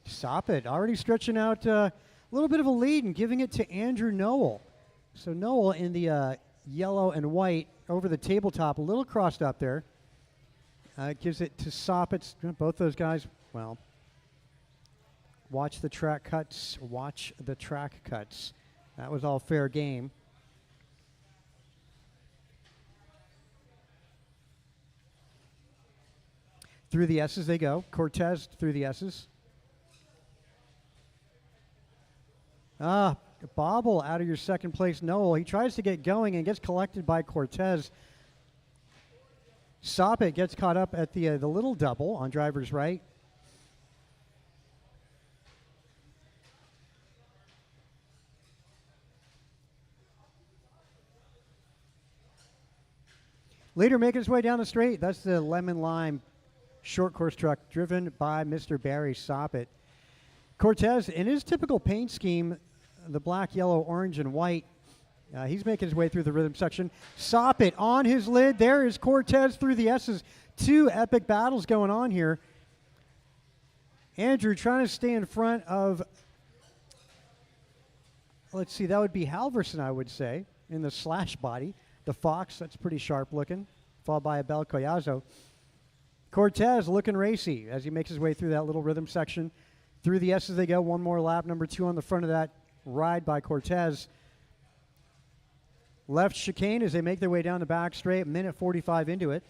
Sopit already stretching out a little bit of a lead and giving it to Andrew Noel. So Noel in the yellow and white over the tabletop, a little crossed up there. Gives it to Sopit. Both those guys, well, watch the track cuts. Watch the track cuts. That was all fair game. Through the S's they go. Cortez through the S's. Bobble out of your second place, Noel. He tries to get going and gets collected by Cortez. Sopit gets caught up at the little double on driver's right. Leader making his way down the straight. That's the Lemon Lime short course truck driven by Mr. Barry Sopit. Cortez, in his typical paint scheme, the black, yellow, orange, and white, he's making his way through the rhythm section. Sopit on his lid. There is Cortez through the S's. 2 epic battles going on here. Andrew trying to stay in front of, let's see, that would be Halverson, I would say, in the slash body. The Fox, that's pretty sharp looking, followed by Abel Collazo. Cortez looking racy as he makes his way through that little rhythm section. Through the S's they go. One more lap. Number 2 on the front of that ride by Cortez. Left chicane as they make their way down the back straight. Minute 45 into it.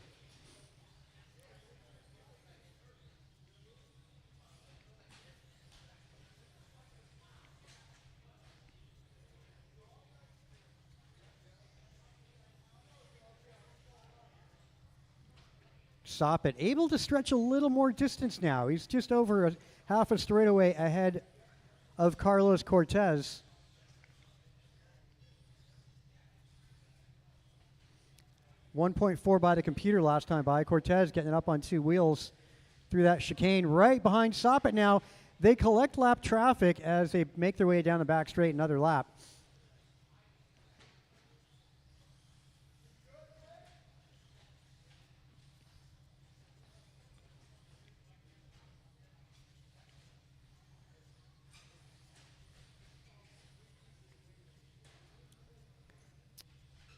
Sopit able to stretch a little more distance now. He's just over half a straightaway ahead of Carlos Cortez. .4 by the computer last time by. Cortez getting it up on 2 wheels through that chicane right behind Sopit now. They collect lap traffic as they make their way down the back straight another lap.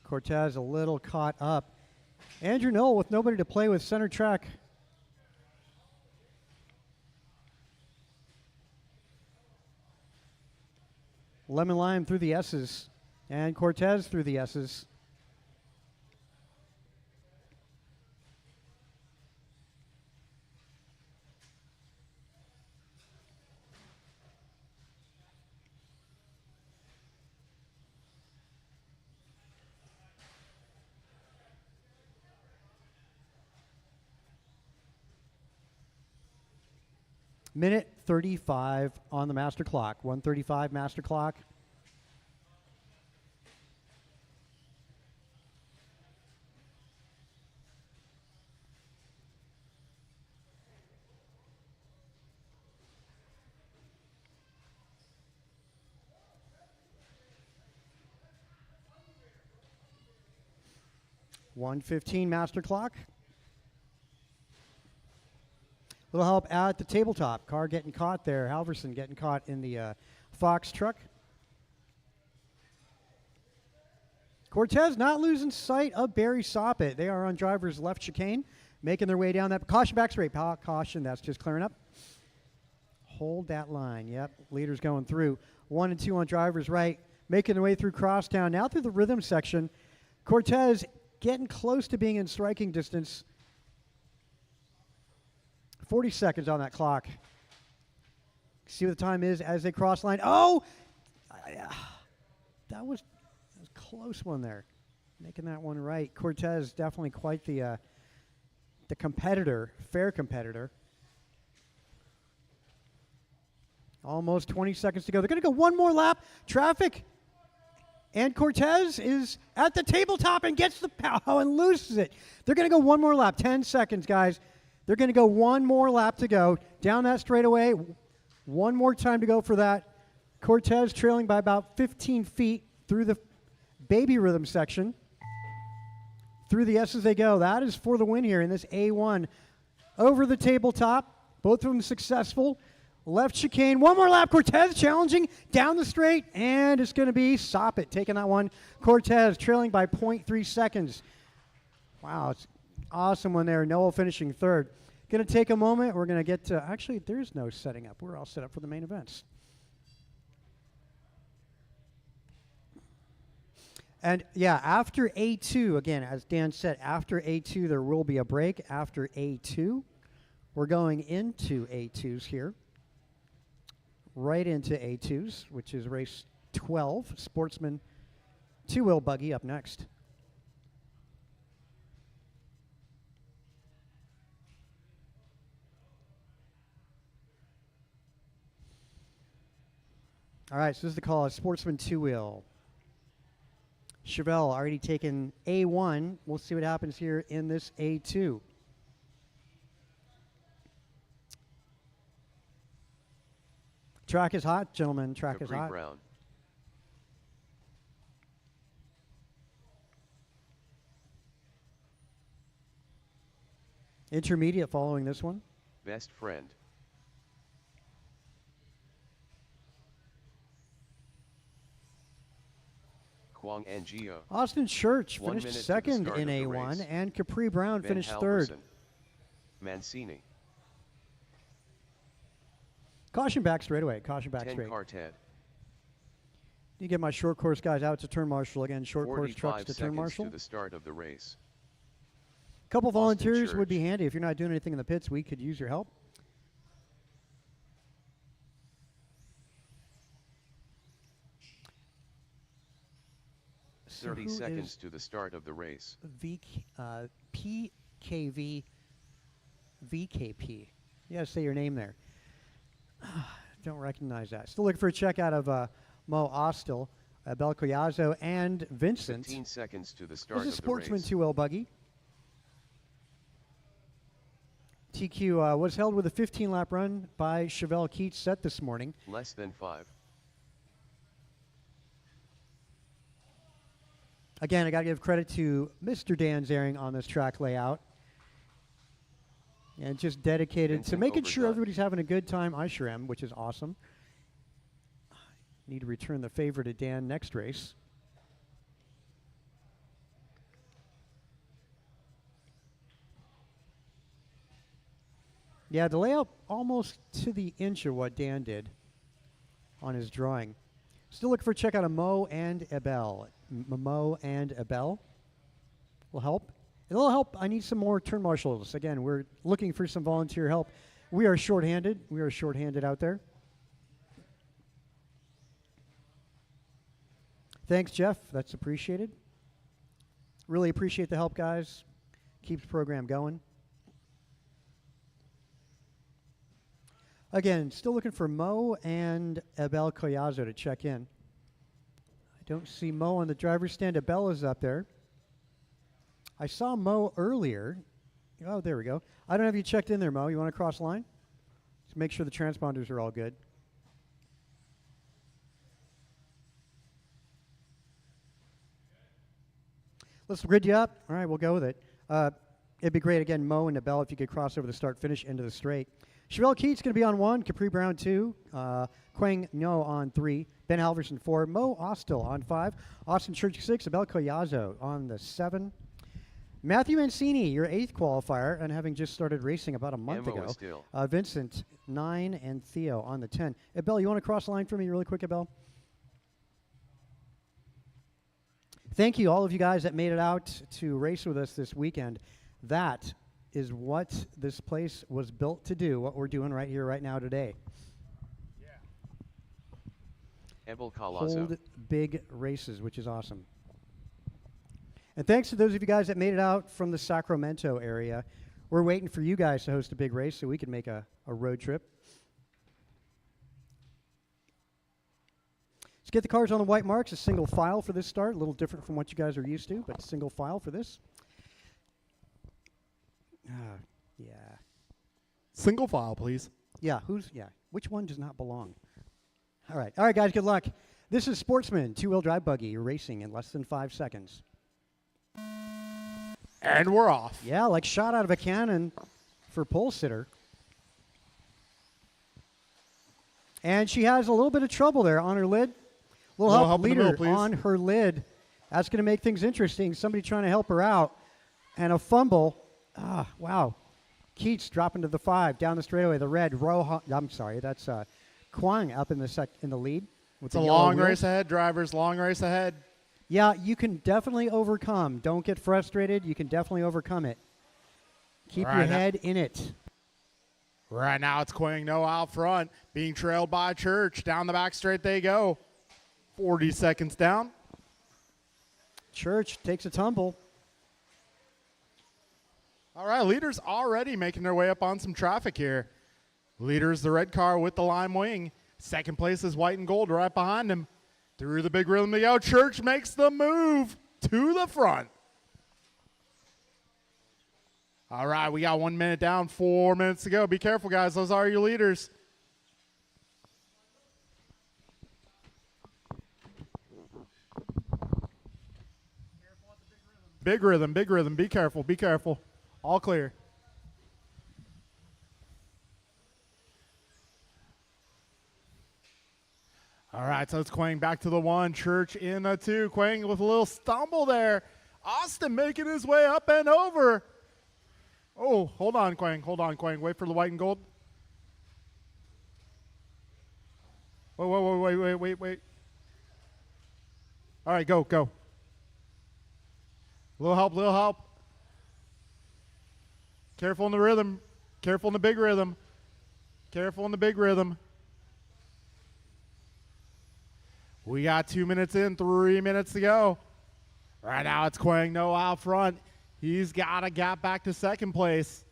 Cortez a little caught up. Andrew Noel with nobody to play with center track. Lemon Lime through the S's and Cortez through the S's. Minute 35 on the master clock. 1:35 master clock. .115 master clock. Little help at the tabletop. Car getting caught there. Halverson getting caught in the Fox truck. Cortez not losing sight of Barry Sopit. They are on driver's left chicane, making their way down that. Caution back straight. Caution, that's just clearing up. Hold that line. Yep, leader's going through. 1 and 2 on driver's right, making their way through Crosstown. Now through the rhythm section. Cortez getting close to being in striking distance. 40 seconds on that clock. See what the time is as they cross line. Oh! That was a close one there. Making that one right. Cortez definitely quite the competitor, fair competitor. Almost 20 seconds to go. They're going to go one more lap. Traffic. And Cortez is at the tabletop and gets the pow and loses it. They're going to go one more lap. 10 seconds, guys. They're going to go one more lap to go. Down that straightaway. One more time to go for that. Cortez trailing by about 15 feet through the baby rhythm section. Through the S as they go. That is for the win here in this A1. Over the tabletop. Both of them successful. Left chicane. One more lap. Cortez challenging down the straight. And it's going to be Soppet taking that one. Cortez trailing by 0.3 seconds. Wow, it's awesome one there. Noel finishing third. Going to take a moment. We're going to get to, actually, there's no setting up. We're all set up for the main events. And yeah, after A2, again, as Dan said, after A2, there will be a break. After A2, we're going into A2s here. Right into A2s, which is race 12, Sportsman two-wheel buggy up next. All right, so this is the call, a Sportsman two-wheel. Chevelle already taken A1. We'll see what happens here in this A2. Track is hot, gentlemen. Track Capri is hot. Brown. Intermediate following this one. Best friend. Kwang Ngio. Austin Church 1 minute finished to the second start in of the A1, race. and Capri Brown Ben finished Halverson. third. Mancini. Caution back straightaway. Caution back 10 straight. Cartet. You get my short course guys out to turn marshal again. Short course 45 trucks to turn seconds marshal. to the start of the race. Couple volunteers Church. would be handy. If you're not doing anything in the pits, we could use your help. So 30 who seconds is to the start of the race. PKV VKP. You gotta say your name there. Don't recognize that. Still looking for a check out of Mo Ostel, Bel Collazo, and Vincent. 15 seconds to the start This is of the Sportsman race. 2L buggy. TQ was held with a 15-lap run by Chevelle Keats set this morning. Less than 5. Again, I got to give credit to Mr. Dan Zaring on this track layout. And just dedicated to Vincent making sure overdone. everybody's having a good time. I sure am, which is awesome. Need to return the favor to Dan next race. Yeah, the layout almost to the inch of what Dan did on his drawing. Still looking for a check out of Mo and Abel. Mo and Abel will help. It'll help. I need some more turn marshals. Again, we're looking for some volunteer help. We are shorthanded. We are shorthanded out there. Thanks, Jeff. That's appreciated. Really appreciate the help, guys. Keeps the program going. Again, still looking for Mo and Abel Collazo to check in. I don't see Mo on the driver's stand. Abel is up there. I saw Mo earlier. Oh, there we go. I don't have you checked in there, Mo. You want to cross line? Just make sure the transponders are all good. Let's grid you up. All right, we'll go with it. It'd be great, again, Mo and Abel, if you could cross over the start-finish into the straight. Chevelle Keats going to be on 1, Capri Brown 2, Quang No on 3, Ben Halverson 4, Mo Ostel on 5, Austin Church 6, Abel Collazo on the 7. Matthew Mancini, your 8th qualifier, and having just started racing about a month Ammo ago. is still. Vincent 9 and Theo on the 10. Abel, you want to cross the line for me really quick, Abel? Thank you, all of you guys that made it out to race with us this weekend. That is what this place was built to do, what we're doing right here, right now, today. Ebel Colazo. Hold big races, which is awesome. And thanks to those of you guys that made it out from the Sacramento area. We're waiting for you guys to host a big race so we can make a road trip. Let's get the cars on the white marks, a single file for this start. A little different from what you guys are used to, but single file for this. Yeah. Single file, please. Yeah, which one does not belong? All right, guys, good luck. This is Sportsman, two-wheel drive buggy, racing in less than 5 seconds. And we're off. Yeah, like shot out of a cannon for pole sitter. And she has a little bit of trouble there on her lid. Little help in the leader middle, please. on her lid. That's going to make things interesting. Somebody trying to help her out. And a fumble. Wow. Keats dropping to the 5 down the straightaway. The red Rohan. I'm sorry, that's Kwang up in the lead. With It's the a yellow long wheels. race ahead, drivers. Long race ahead. Yeah, you can definitely overcome. Don't get frustrated. You can definitely overcome it. Keep your head in it. Right now it's Quang No out front, being trailed by Church. Down the back straight they go. 40 seconds down. Church takes a tumble. All right, leaders already making their way up on some traffic here. Leaders, the red car with the lime wing. Second place is white and gold right behind him. Through the big rhythm to go. Church makes the move to the front. All right, we got 1 minute down, 4 minutes to go. Be careful, guys. Those are your leaders. Big rhythm, big rhythm. Be careful, be careful. All clear. All right, so it's Quang back to the 1. Church in the 2. Quang with a little stumble there. Austin making his way up and over. Oh, hold on, Quang. Hold on, Quang. Wait for the white and gold. Wait. All right, go. Little help. Careful in the rhythm. Careful in the big rhythm. We got 2 minutes in, 3 minutes to go. Right now it's Quang No out front. He's got a gap back to second place.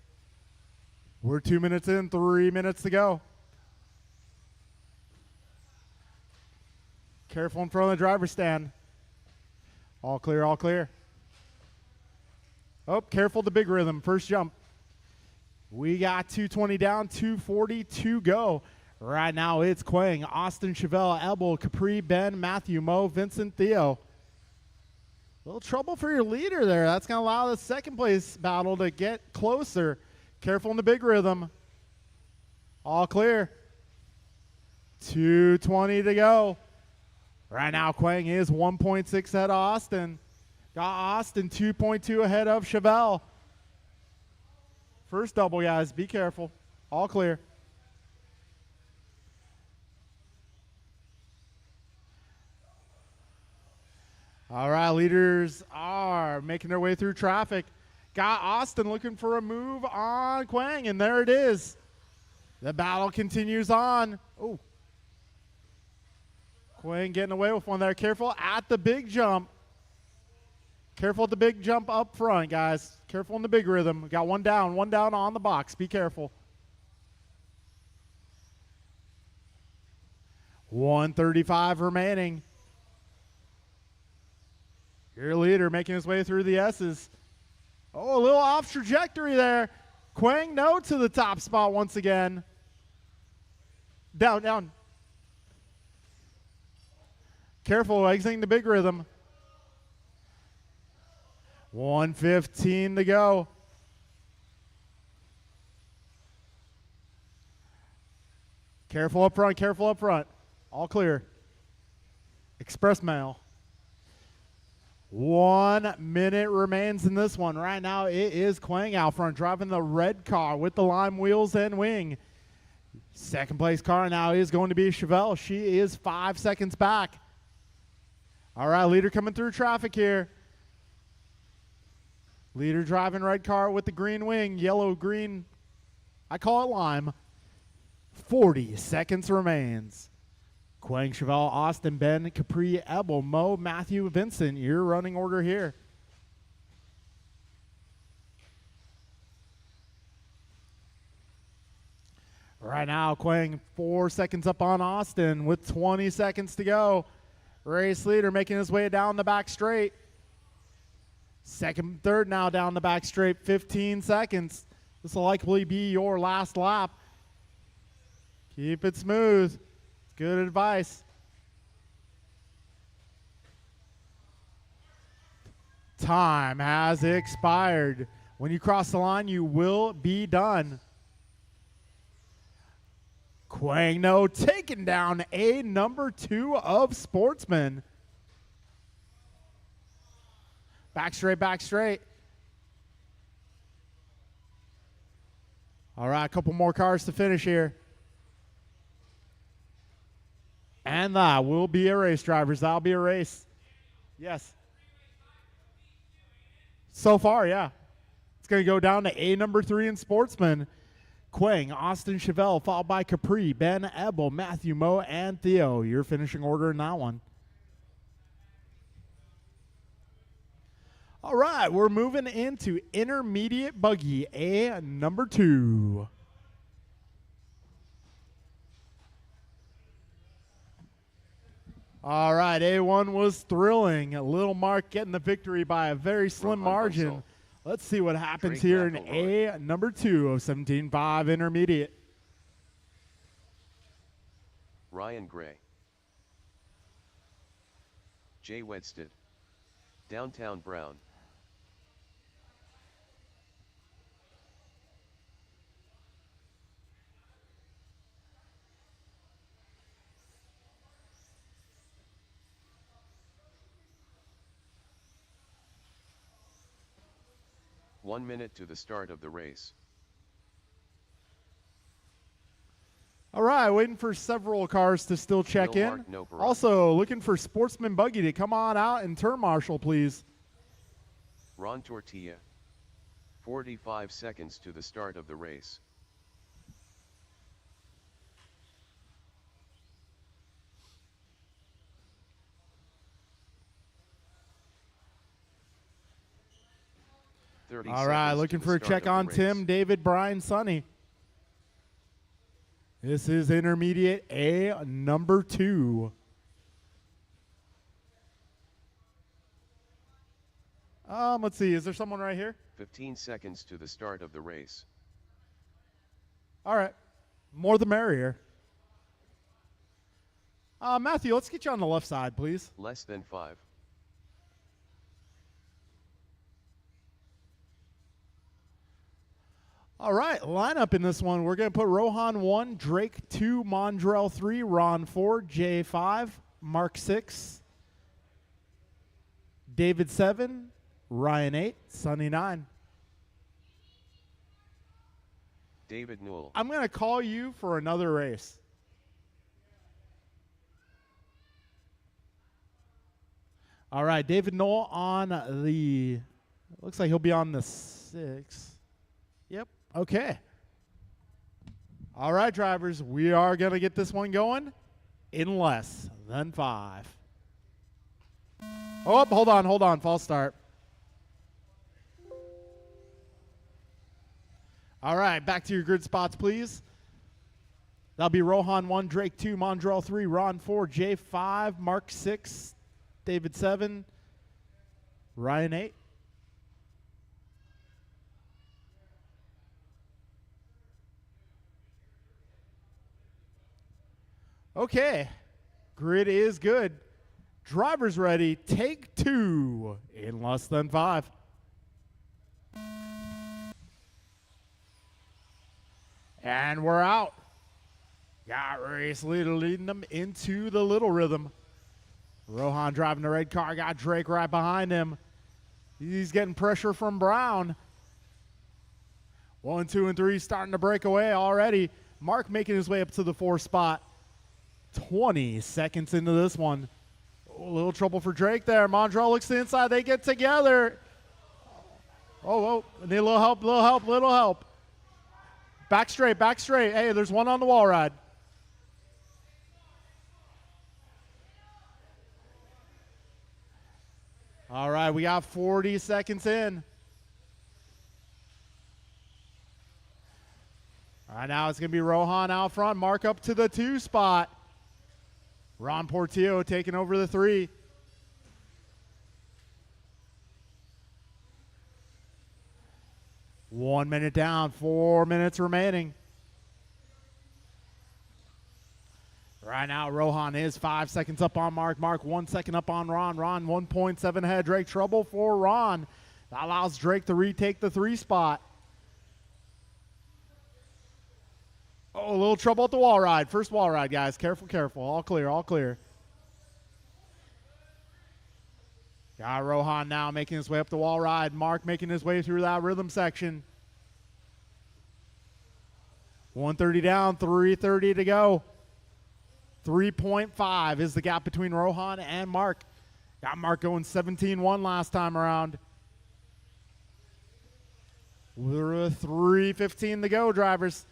We're 2 minutes in, 3 minutes to go. Careful in front of the driver's stand. All clear. Oh, careful the big rhythm. First jump. We got 220 down, 240 to go. Right now it's Quang, Austin, Chevelle, Ebel, Capri, Ben, Matthew, Mo, Vincent, Theo. A little trouble for your leader there. That's going to allow the second place battle to get closer. Careful in the big rhythm. All clear. 220 to go. Right now Quang is 1.6 ahead of Austin. Got Austin 2.2 ahead of Chevelle. First double, guys. Be careful. All clear. All right, leaders are making their way through traffic. Got Austin looking for a move on Quang, and there it is. The battle continues on. Oh. Quang getting away with one there. Careful at the big jump. Careful at the big jump up front, guys. Careful in the big rhythm. Got one down on the box. Be careful. 1:35 remaining. Your leader making his way through the S's. Oh, a little off trajectory there. Quang No to the top spot once again. Down. Careful, exiting the big rhythm. 1:15 to go. Careful up front. All clear. Express mail. 1 minute remains in this one. Right now it is Quang out front driving the red car with the lime wheels and wing. Second place car now is going to be Chevelle. She is 5 seconds back. All right, leader coming through traffic here. Leader driving red car with the green wing, yellow, green. I call it lime. 40 seconds remains. Quang, Chevelle, Austin, Ben, Capri, Ebel, Mo, Matthew, Vincent. Your running order here. Right now, Quang 4 seconds up on Austin with 20 seconds to go. Race leader making his way down the back straight. Second, third now down the back straight, 15 seconds. This will likely be your last lap. Keep it smooth. Good advice. Time has expired. When you cross the line, you will be done. Quang No taking down a number 2 of Sportsman. Back straight, back straight. All right, a couple more cars to finish here. And that will be a race, drivers. That'll be a race. Yes. So far, yeah. It's going to go down to a number 3 in Sportsman. Quang, Austin, Chevelle, followed by Capri, Ben, Ebel, Matthew, Mo, and Theo. Your finishing order in that one. All right, we're moving into intermediate buggy, a number 2. All right, A1 was thrilling. Little Mark getting the victory by a very slim margin. Let's see what happens here in a number 2 of 17.5 intermediate. Ryan Gray. Jay Wedsted. Downtown Brown. One minute to the start of the race. All right, waiting for several cars to still check No in. mark, no barrage. Also, looking for Sportsman Buggy to come on out and turn marshal, please. Ron Tortilla. 45 seconds to the start of the race. All right, looking for a check on Tim, David, Brian, Sonny. This is intermediate A number 2. Let's see, is there someone right here? 15 seconds to the start of the race. All right, more the merrier. Matthew, let's get you on the left side, please. Less than 5. All right, lineup in this one. We're going to put Rohan 1, Drake 2, Mondrell 3, Ron 4, Jay 5, Mark 6, David 7, Ryan 8, Sonny 9. David Newell. I'm going to call you for another race. All right, David Knoll on the, looks like he'll be on the 6. Yep, okay. All right, drivers, we are going to get this one going in less than 5. Oh, hold on, false start. All right, back to your grid spots, please. That'll be Rohan 1, Drake 2, Mondrell 3, Ron 4, Jay 5, Mark 6, David 7, Ryan 8. Okay, grid is good. Drivers ready, take 2 in less than 5. And we're out. Got race leader leading them into the little rhythm. Rohan driving the red car, got Drake right behind him. He's getting pressure from Brown. 1, 2, and 3 starting to break away already. Mark making his way up to the 4th spot. 20 seconds into this one. Oh, a little trouble for Drake there. Mondrell looks to the inside. They get together. Oh, need a little help, little help, little help. Back straight, back straight. Hey, there's one on the wall ride. All right, we got 40 seconds in. All right, now it's going to be Rohan out front. Mark up to the 2 spot. Ron Portillo taking over the 3. One minute down, 4 minutes remaining. Right now, Rohan is 5 seconds up on Mark. Mark 1 second up on Ron. Ron 1.7 ahead. Drake trouble for Ron. That allows Drake to retake the 3 spot. Oh, a little trouble at the wall ride. First wall ride, guys. Careful, careful. All clear, all clear. Got Rohan now making his way up the wall ride. Mark making his way through that rhythm section. 130 down, 330 to go. 3.5 is the gap between Rohan and Mark. Got Mark going 17-1 last time around. We're 3:15 to go, drivers.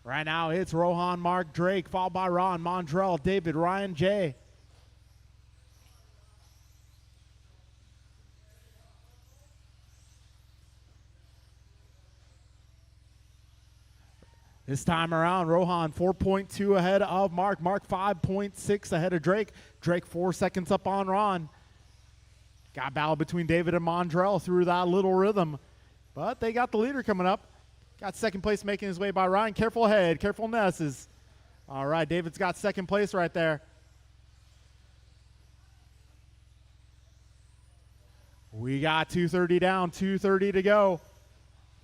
Right now, it's Rohan, Mark, Drake, followed by Ron, Mondrell, David, Ryan, Jay. This time around, Rohan 4.2 ahead of Mark. Mark 5.6 ahead of Drake. Drake 4 seconds up on Ron. Got a battle between David and Mondrell through that little rhythm. But they got the leader coming up. Got second place making his way by Ryan. Careful ahead. Careful Nesses. All right, David's got second place right there. We got 230 down, 230 to go.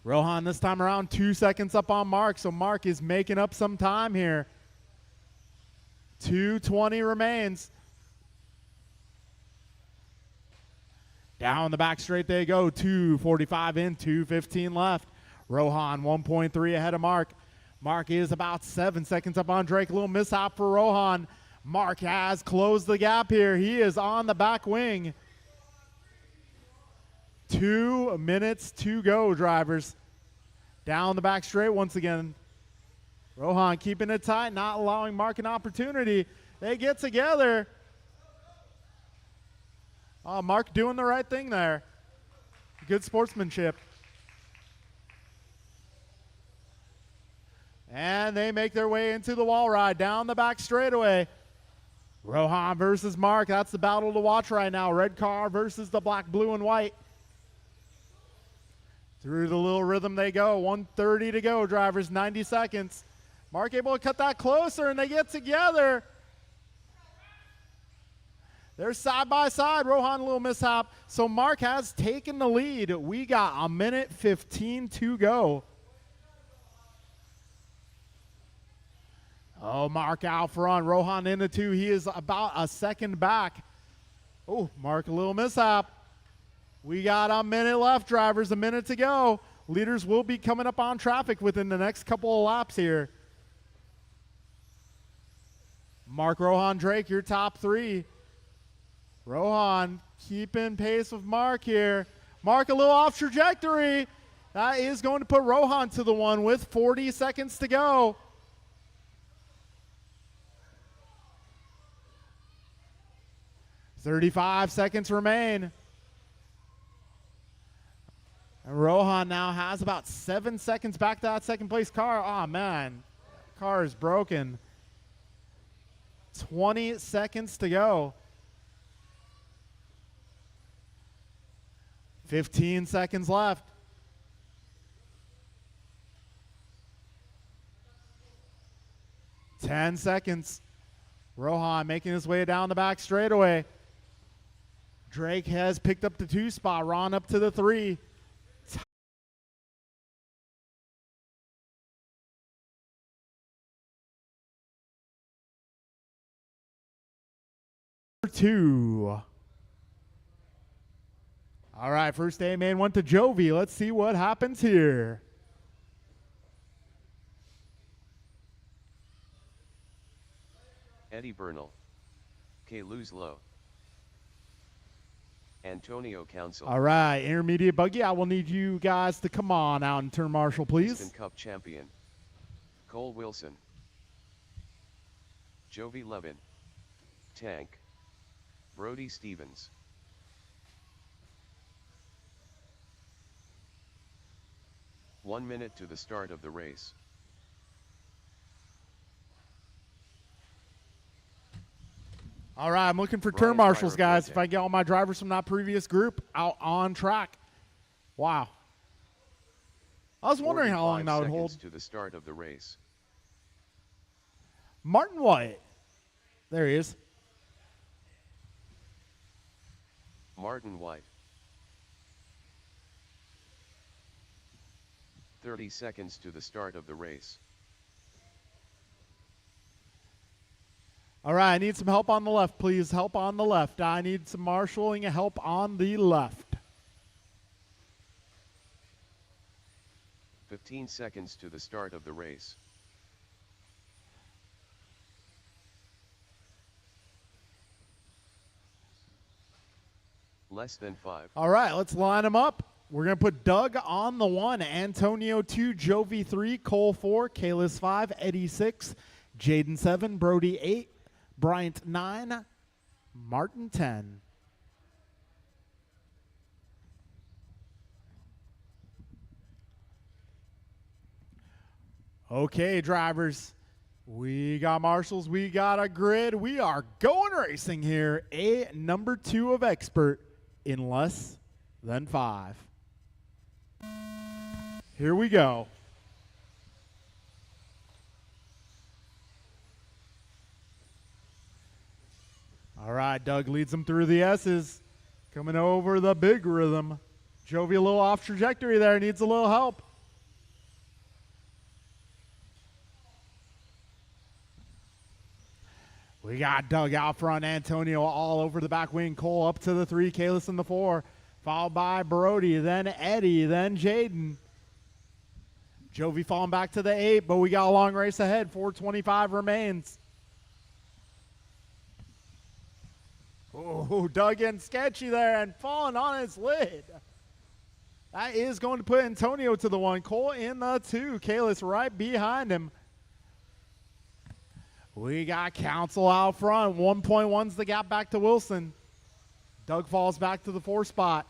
Rohan this time around 2 seconds up on Mark, so Mark is making up some time here. 2:20 remains. Down the back straight they go. 2:45 in, 2:15 left. Rohan 1.3 ahead of Mark. Mark is about 7 seconds up on Drake. A little mishap for Rohan. Mark has closed the gap here. He is on the back wing. 2 minutes to go, drivers. Down the back straight once again. Rohan keeping it tight, not allowing Mark an opportunity. They get together. Mark doing the right thing there. Good sportsmanship. And they make their way into the wall ride down the back straightaway. Rohan versus Mark. That's the battle to watch right now. Red car versus the black, blue, and white. Through the little rhythm they go. 1:30 to go, drivers. 90 seconds. Mark able to cut that closer, and they get together. They're side by side. Rohan a little mishap. So Mark has taken the lead. We got 1:15 to go. Oh, Mark out front. Rohan into 2. He is about a second back. Oh, Mark a little mishap. We got a minute left, drivers. A minute to go. Leaders will be coming up on traffic within the next couple of laps here. Mark, Rohan, Drake, your top 3. Rohan keeping pace with Mark here. Mark a little off trajectory. That is going to put Rohan to the 1 with 40 seconds to go. "35 seconds remain. And Rohan now has about 7 seconds back to that second place car. Oh, man. Car is broken. 20 seconds to go. 15 seconds left. Ten seconds. Rohan making his way down the back straightaway. Drake has picked up the 2 spot. Ron up to the 3. 2. All right, first A main went to Jovi. Let's see what happens here. Eddie Bernal. K. Lose Low. Antonio Council. All right, intermediate buggy. I will need you guys to come on out and turn marshal, please. Easton Cup champion. Cole Wilson. Jovi Levin. Tank. Brody Stevens. One minute to the start of the race. All right, I'm looking for Brian turn marshals, Fryer guys. Forte. If I get all my drivers from that previous group out on track. Wow. I was wondering how long 45 that would seconds hold. to the start of the race. Martin White. There he is. Martin White. 30 seconds to the start of the race. All right, I need some help on the left, please. Help on the left. I need some marshaling help on the left. 15 seconds to the start of the race. Less than 5. All right, let's line them up. We're going to put Doug on the 1, Antonio 2, Jovi 3, Cole 4, Kalis 5, Eddie 6, Jaden 7, Brody 8, Bryant 9, Martin 10. Okay, drivers. We got marshals. We got a grid. We are going racing here. A number 2 of expert in less than 5. Here we go. All right, Doug leads them through the S's. Coming over the big rhythm. Jovi a little off trajectory there. Needs a little help. We got Doug out front, Antonio all over the back wing, Cole up to the 3, Kalis in the 4, followed by Brody, then Eddie, then Jaden. Jovi falling back to the 8, but we got a long race ahead. 4:25 remains. Oh, Doug getting sketchy there and falling on his lid. That is going to put Antonio to the 1, Cole in the 2, Kalis right behind him. We got Council out front. 1.1's the gap back to Wilson. Doug falls back to the 4 spot.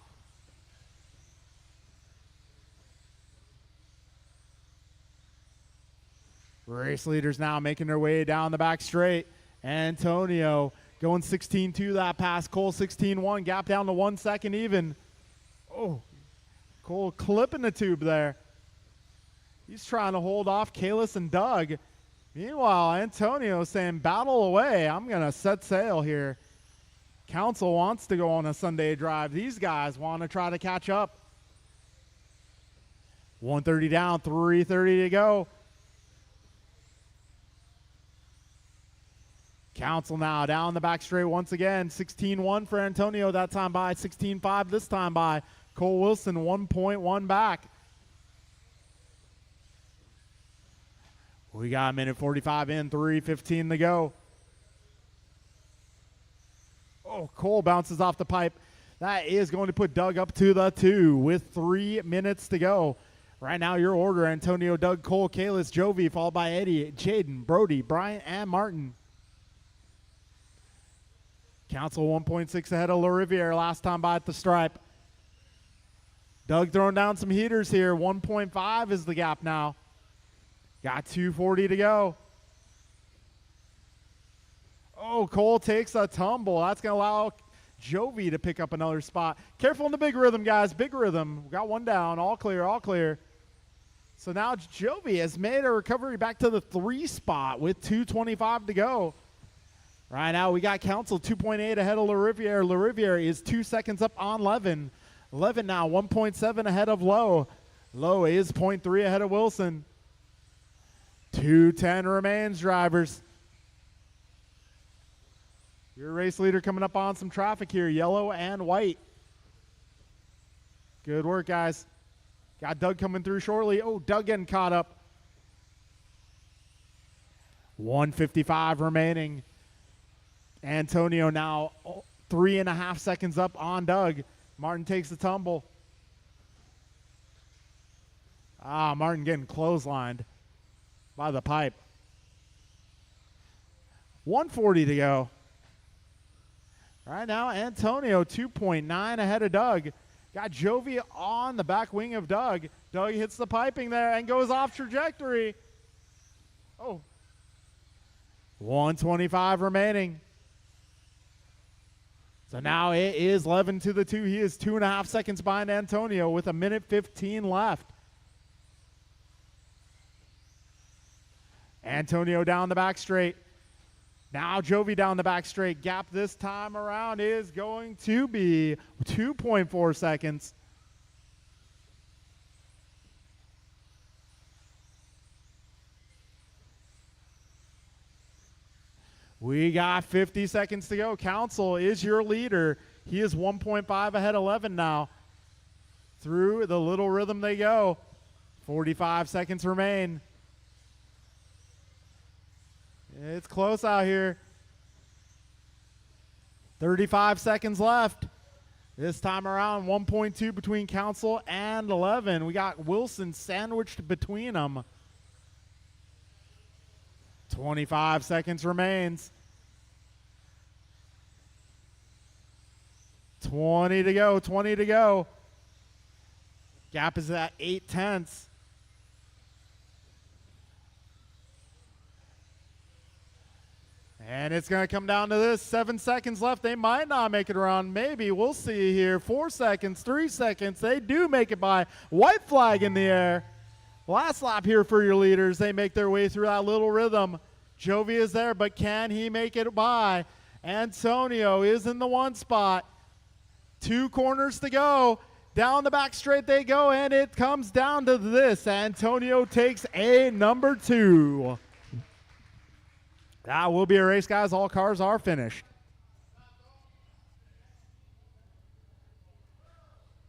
Race leaders now making their way down the back straight. Antonio going 16-2 that pass. Cole 16-1. Gap down to 1 second even. Oh, Cole clipping the tube there. He's trying to hold off Kalis and Doug. Meanwhile, Antonio saying, battle away. I'm going to set sail here. Council wants to go on a Sunday drive. These guys want to try to catch up. 1:30 down, 3:30 to go. Council now down the back straight once again. 16-1 for Antonio that time by. 16-5 this time by. Cole Wilson 1.1 back. We got a minute 45 in, 3:15 to go. Oh, Cole bounces off the pipe. That is going to put Doug up to the 2 with 3 minutes to go. Right now, your order, Antonio, Doug, Cole, Kalis, Jovi, followed by Eddie, Jaden, Brody, Bryant, and Martin. Council 1.6 ahead of LaRiviere last time by at the stripe. Doug throwing down some heaters here. 1.5 is the gap now. Got 2:40 to go. Oh, Cole takes a tumble. That's going to allow Jovi to pick up another spot. Careful in the big rhythm, guys. Big rhythm. We got 1 down. All clear, all clear. So now Jovi has made a recovery back to the 3 spot with 2:25 to go. Right now, we got Council 2.8 ahead of LaRiviere. LaRiviere is 2 seconds up on Levin. Levin now 1.7 ahead of Lowe. Lowe is 0.3 ahead of Wilson. 2:10 remains, drivers. Your race leader coming up on some traffic here, yellow and white. Good work, guys. Got Doug coming through shortly. Oh, Doug getting caught up. 1:55 remaining. Antonio now 3.5 seconds up on Doug. Martin takes the tumble. Martin getting clotheslined by the pipe. 1:40 to go. Right now, Antonio 2.9 ahead of Doug. Got Jovi on the back wing of Doug. Doug hits the piping there and goes off trajectory. 1:25 remaining. So now it is 11-2. He is 2.5 seconds behind Antonio with 1:15 left. Antonio down the back straight. Now Jovi down the back straight. Gap this time around is going to be 2.4 seconds. We got 50 seconds to go. Council is your leader. He is 1.5 ahead 11 now. Through the little rhythm they go. 45 seconds remain. It's close out here. 35 seconds left. This time around, 1.2 between Council and 11. We got Wilson sandwiched between them. 25 seconds remains. 20 to go, 20 to go. Gap is at 0.8. And it's going to come down to this. 7 seconds left. They might not make it around. Maybe. We'll see here. 4 seconds, 3 seconds. They do make it by. White flag in the air. Last lap here for your leaders. They make their way through that little rhythm. Jovi is there, but can he make it by? Antonio is in the one spot. 2 corners to go. Down the back straight they go, and it comes down to this. Antonio takes a number 2. That will be a race, guys. All cars are finished.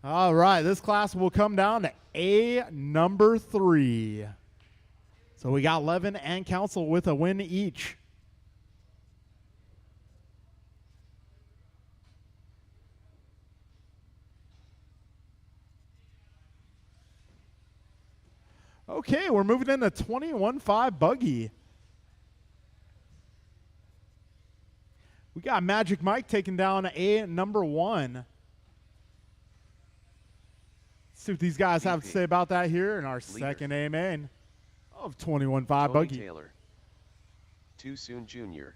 All right, this class will come down to a number 3. So we got Levin and Council with a win each. Okay, we're moving into 21.5 buggy. We got Magic Mike taking down a number 1. Let's see what these guys have to say about that here in our second A main of 21.5 buggy. Taylor. Too soon Jr.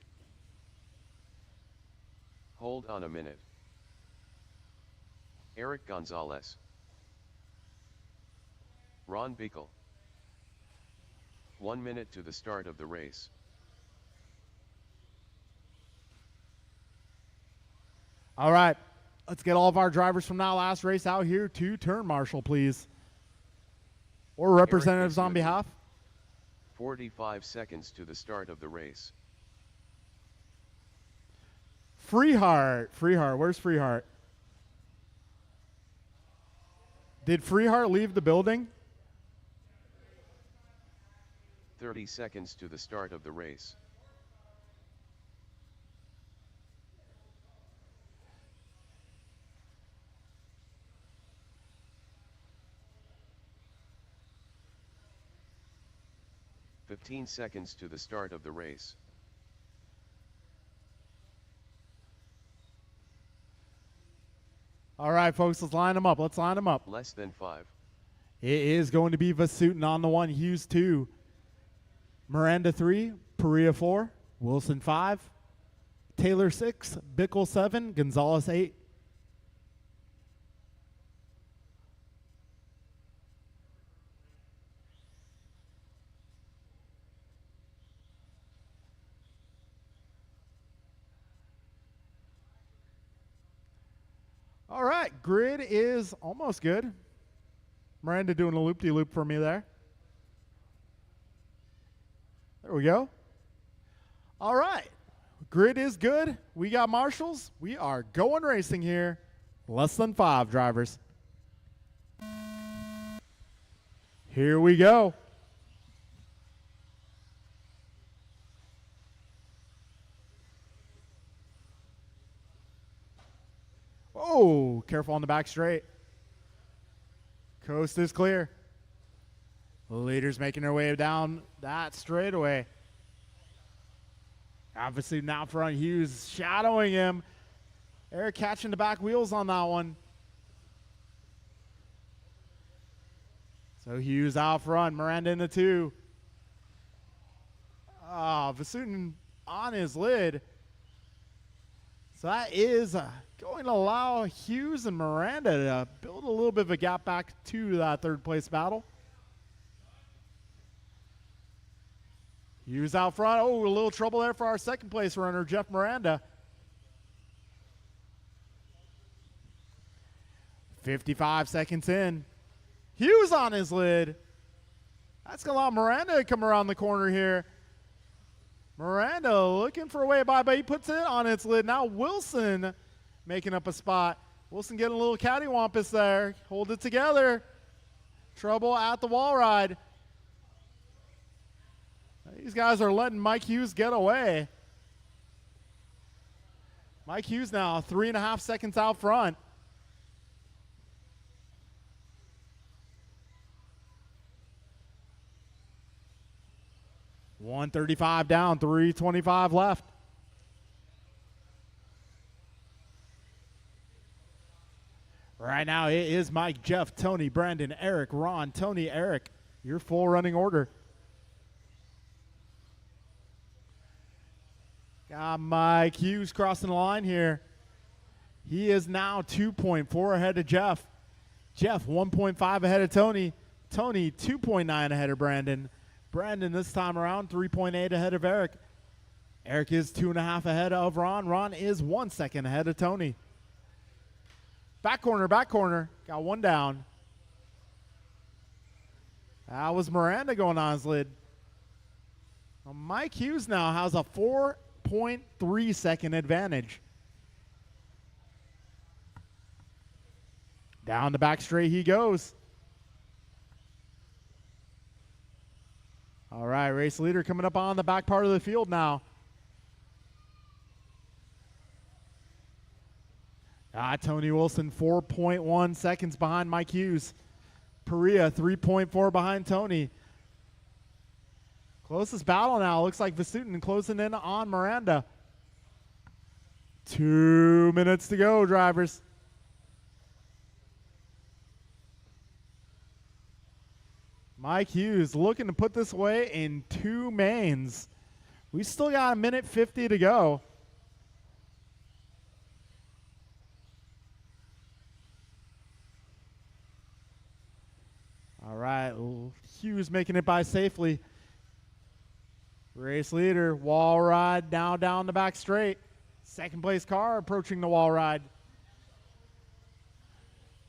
Hold on a minute. Eric Gonzalez. Ron Bickel. 1 minute to the start of the race. All right, let's get all of our drivers from that last race out here to turn marshal, please. Or representatives on behalf. 45 seconds to the start of the race. Freeheart. Where's Freeheart? Did Freeheart leave the building? 30 seconds to the start of the race. "15 seconds to the start of the race. All right, folks, let's line them up. Less than 5. It is going to be Vasutin on the 1, Hughes 2, Miranda 3, Perea 4, Wilson 5, Taylor 6, Bickle 7, Gonzalez 8. All right, grid is almost good. Miranda doing a loop-de-loop for me there. There we go. All right, grid is good. We got marshals. We are going racing here. Less than 5 drivers. Here we go. Oh, careful on the back straight. Coast is clear. The leaders making their way down that straightaway. Obviously now front, Hughes shadowing him. Eric catching the back wheels on that one. So Hughes out front, Miranda in the 2. Vasutin on his lid. So that is going to allow Hughes and Miranda to build a little bit of a gap back to that third place battle. Hughes out front. Oh, a little trouble there for our second place runner, Jeff Miranda. 55 seconds in. Hughes on his lid. That's going to allow Miranda to come around the corner here. Miranda looking for a way by, but he puts it on its lid. Now Wilson making up a spot. Wilson getting a little cattywampus there. Hold it together. Trouble at the wall ride. These guys are letting Mike Hughes get away. Mike Hughes now 3.5 seconds out front. $135 down, $325 left. Right now it is Mike, Jeff, Tony, Brandon, Eric, Ron, Tony, Eric. Your full running order. Got Mike Hughes crossing the line here. He is now 2.4 ahead of Jeff. Jeff 1.5 ahead of Tony. Tony 2.9 ahead of Brandon. Brandon this time around 3.8 ahead of Eric. Eric is 2.5 ahead of Ron. Ron is 1 second ahead of Tony. Back corner, back corner. Got one down. That was Miranda going on his lid. Well, Mike Hughes now has a 4.3 second advantage. Down the back straight he goes. All right, race leader coming up on the back part of the field now. Tony Wilson 4.1 seconds behind Mike Hughes. Perea 3.4 behind Tony. Closest battle now. Looks like Vasutin closing in on Miranda. 2 minutes to go, drivers. Mike Hughes looking to put this away in 2 mains. We still got 1:50 to go. All right, Hughes making it by safely. Race leader, wall ride now down the back straight. Second place car approaching the wall ride.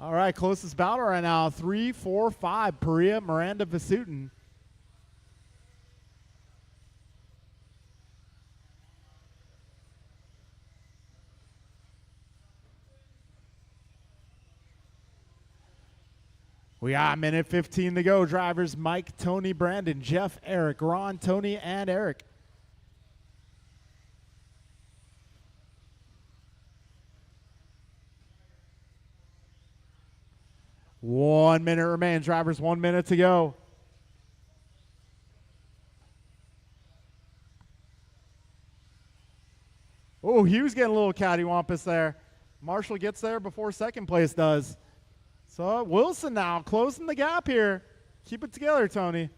All right, closest battle right now, 3, 4, 5, Perea, Miranda, Vasutin. We got 1:15 to go. Drivers Mike, Tony, Brandon, Jeff, Eric, Ron, Tony, and Eric. One minute remains. Drivers, 1 minute to go. Oh, Hughes getting a little cattywampus there. Marshall gets there before second place does. So Wilson now closing the gap here. Keep it together, Tony.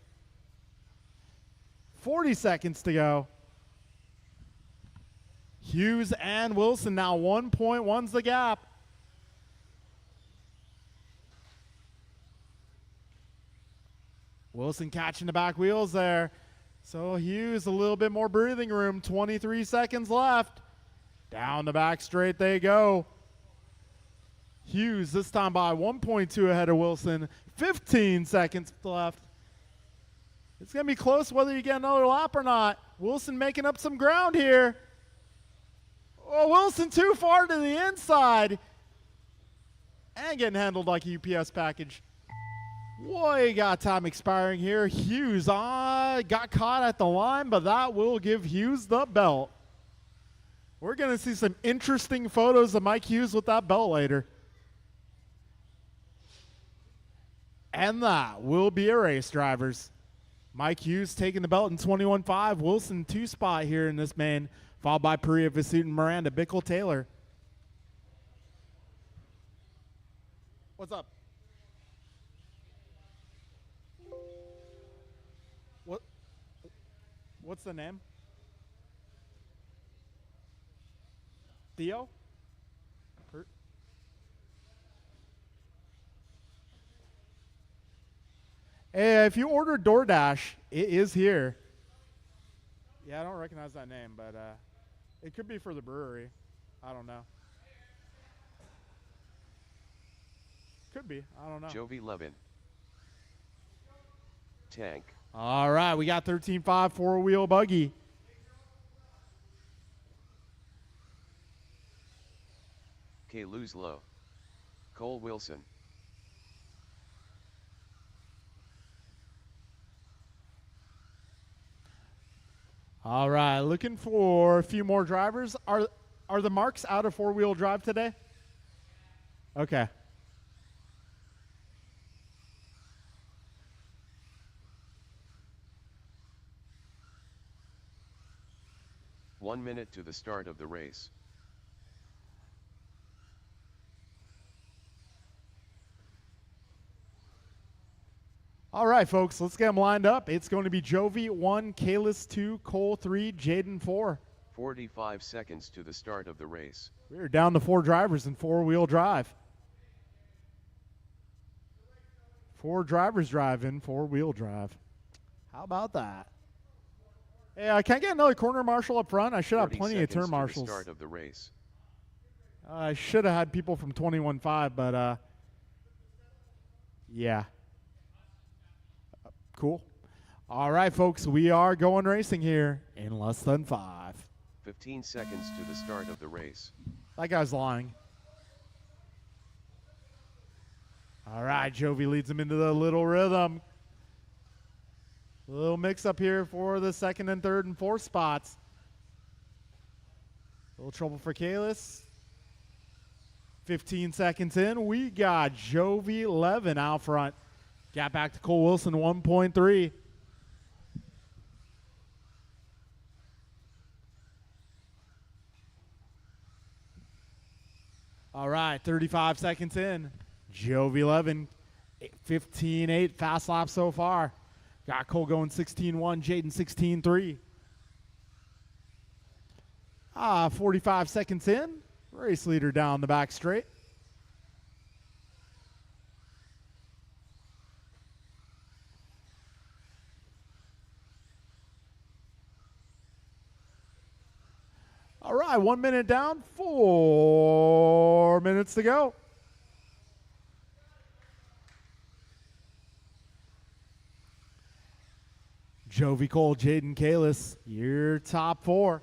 40 seconds to go. Hughes and Wilson now 1.1's the gap. Wilson catching the back wheels there. So Hughes a little bit more breathing room. 23 seconds left. Down the back straight they go. Hughes this time by 1.2 ahead of Wilson. 15 seconds left. It's going to be close whether you get another lap or not. Wilson making up some ground here. Oh, Wilson too far to the inside. And getting handled like a UPS package. Boy, got time expiring here. Hughes got caught at the line, but that will give Hughes the belt. We're going to see some interesting photos of Mike Hughes with that belt later. And that will be a race, drivers. Mike Hughes taking the belt in 21.5. Wilson 2 spot here in this main, followed by Perea, Vasutin, Miranda, Bickle, Taylor. What's up? What's the name? Theo? Hey, if you order DoorDash, it is here. Yeah, I don't recognize that name, but it could be for the brewery. I don't know. Could be. I don't know. Jovi Levin. Tank. All right, we got 13.5 four-wheel buggy. K. Low. Cole Wilson. All right, looking for a few more drivers. Are the marks out of four-wheel drive today? Okay. One minute to the start of the race. All right, folks, let's get them lined up. It's going to be Jovi 1, Kalis 2, Cole 3, Jaden 4. 45 seconds to the start of the race. We're down to 4 drivers in four-wheel drive. 4 drivers drive in four-wheel drive. How about that? Hey, can I get another corner marshal up front? I should have 30 plenty of seconds turn to marshals. the start of the race. I should have had people from 21.5, but yeah. Cool. All right, folks, we are going racing here in less than 5. 15 seconds to the start of the race. That guy's lying. All right, Jovi leads him into the little rhythm. A little mix-up here for the second and third and fourth spots. A little trouble for Kalis. 15 seconds in, we got Jovi Levin out front. Gap back to Cole Wilson, 1.3. All right, 35 seconds in. Jovi Levin, 15.8 fast lap so far. Got Cole going 16.1, Jaden 16.3. 45 seconds in. Race leader down the back straight. All right, 1 minute down, 4 minutes to go. Jovi, Cole, Jaden, Kalis, your top 4.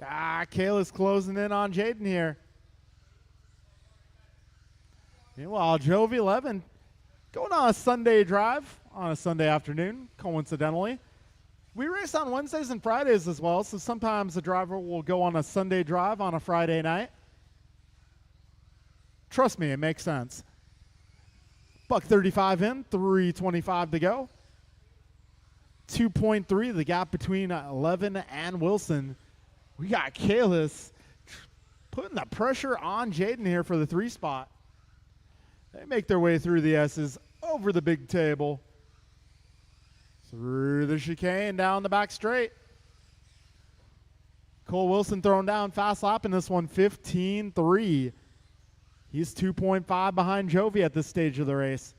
Kalis closing in on Jaden here. Meanwhile, Jovi Levin going on a Sunday drive on a Sunday afternoon, coincidentally. We race on Wednesdays and Fridays as well, so sometimes the driver will go on a Sunday drive on a Friday night. Trust me, it makes sense. $1.35 in, 3:25 to go. 2.3, the gap between Levin and Wilson. We got Kalis putting the pressure on Jaden here for the 3 spot. They make their way through the S's, over the big table, through the chicane, down the back straight. Cole Wilson thrown down, fast lap in this one, 15.3. He's 2.5 behind Jovi at this stage of the race.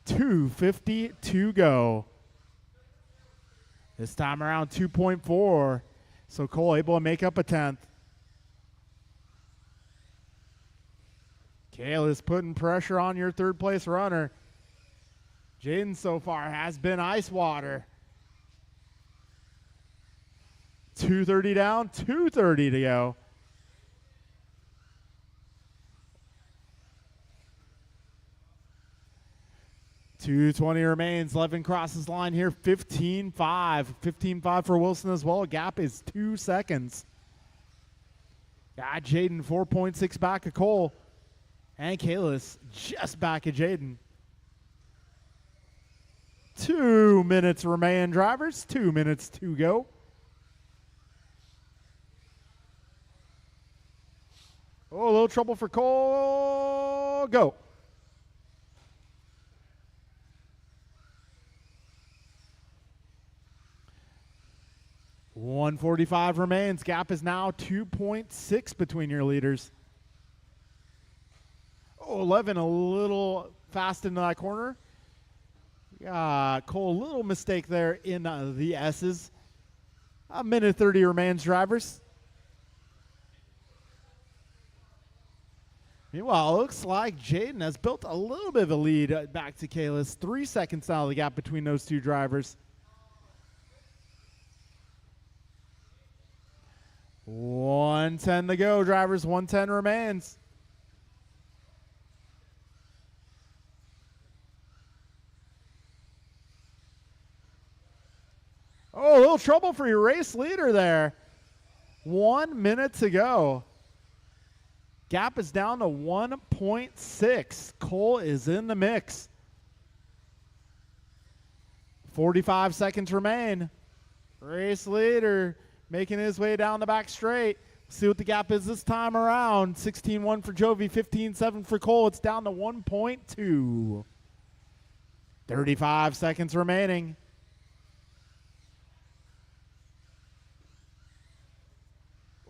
2:50 to go. This time around 2.4. So Cole able to make up a 10th. Kalis putting pressure on your third place runner. Jaden so far has been ice water. 2:30 down, 2:30 to go. 2:20 remains. Levin crosses line here. 15-5. 15-5 for Wilson as well. Gap is 2 seconds. Got Jaden 4.6 back of Cole. And Kalis just back of Jaden. 2 minutes remain, drivers. 2 minutes to go. Oh, a little trouble for Cole. Go. .145 remains. Gap is now 2.6 between your leaders. Oh, 11 a little fast into that corner. Cole, a little mistake there in the S's. A minute 30 remains, drivers. Meanwhile, it looks like Jaden has built a little bit of a lead back to Kalis. 3 seconds now of the gap between those two drivers. 1:10 to go, drivers. 1:10 remains. Oh, a little trouble for your race leader there. 1 minute to go. Gap is down to 1.6. Cole is in the mix. 45 seconds remain. Race leader making his way down the back straight. See what the gap is this time around. 16-1 for Jovi, 15-7 for Cole. It's down to 1.2. 35 seconds remaining.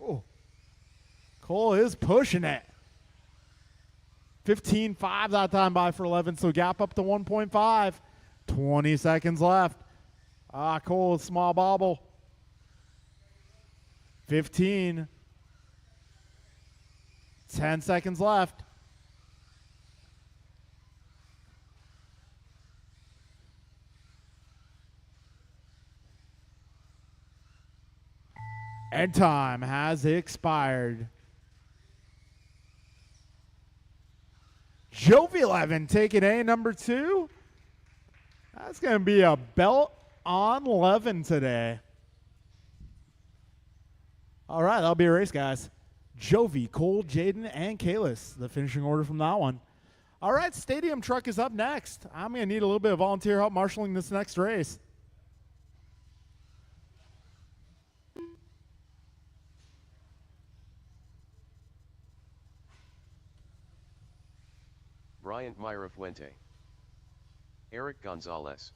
Oh, Cole is pushing it. 15-5 that time by for 11, so gap up to 1.5. 20 seconds left. Cole, small bobble. 15. 10 seconds left. And time has expired. Jovi 11 taking A number 2. That's going to be a belt on 11 today. All right, that'll be a race, guys. Jovi, Cole, Jaden, and Kalis, the finishing order from that one. All right, Stadium Truck is up next. I'm going to need a little bit of volunteer help marshaling this next race. Bryant Myra Fuente. Eric Gonzalez.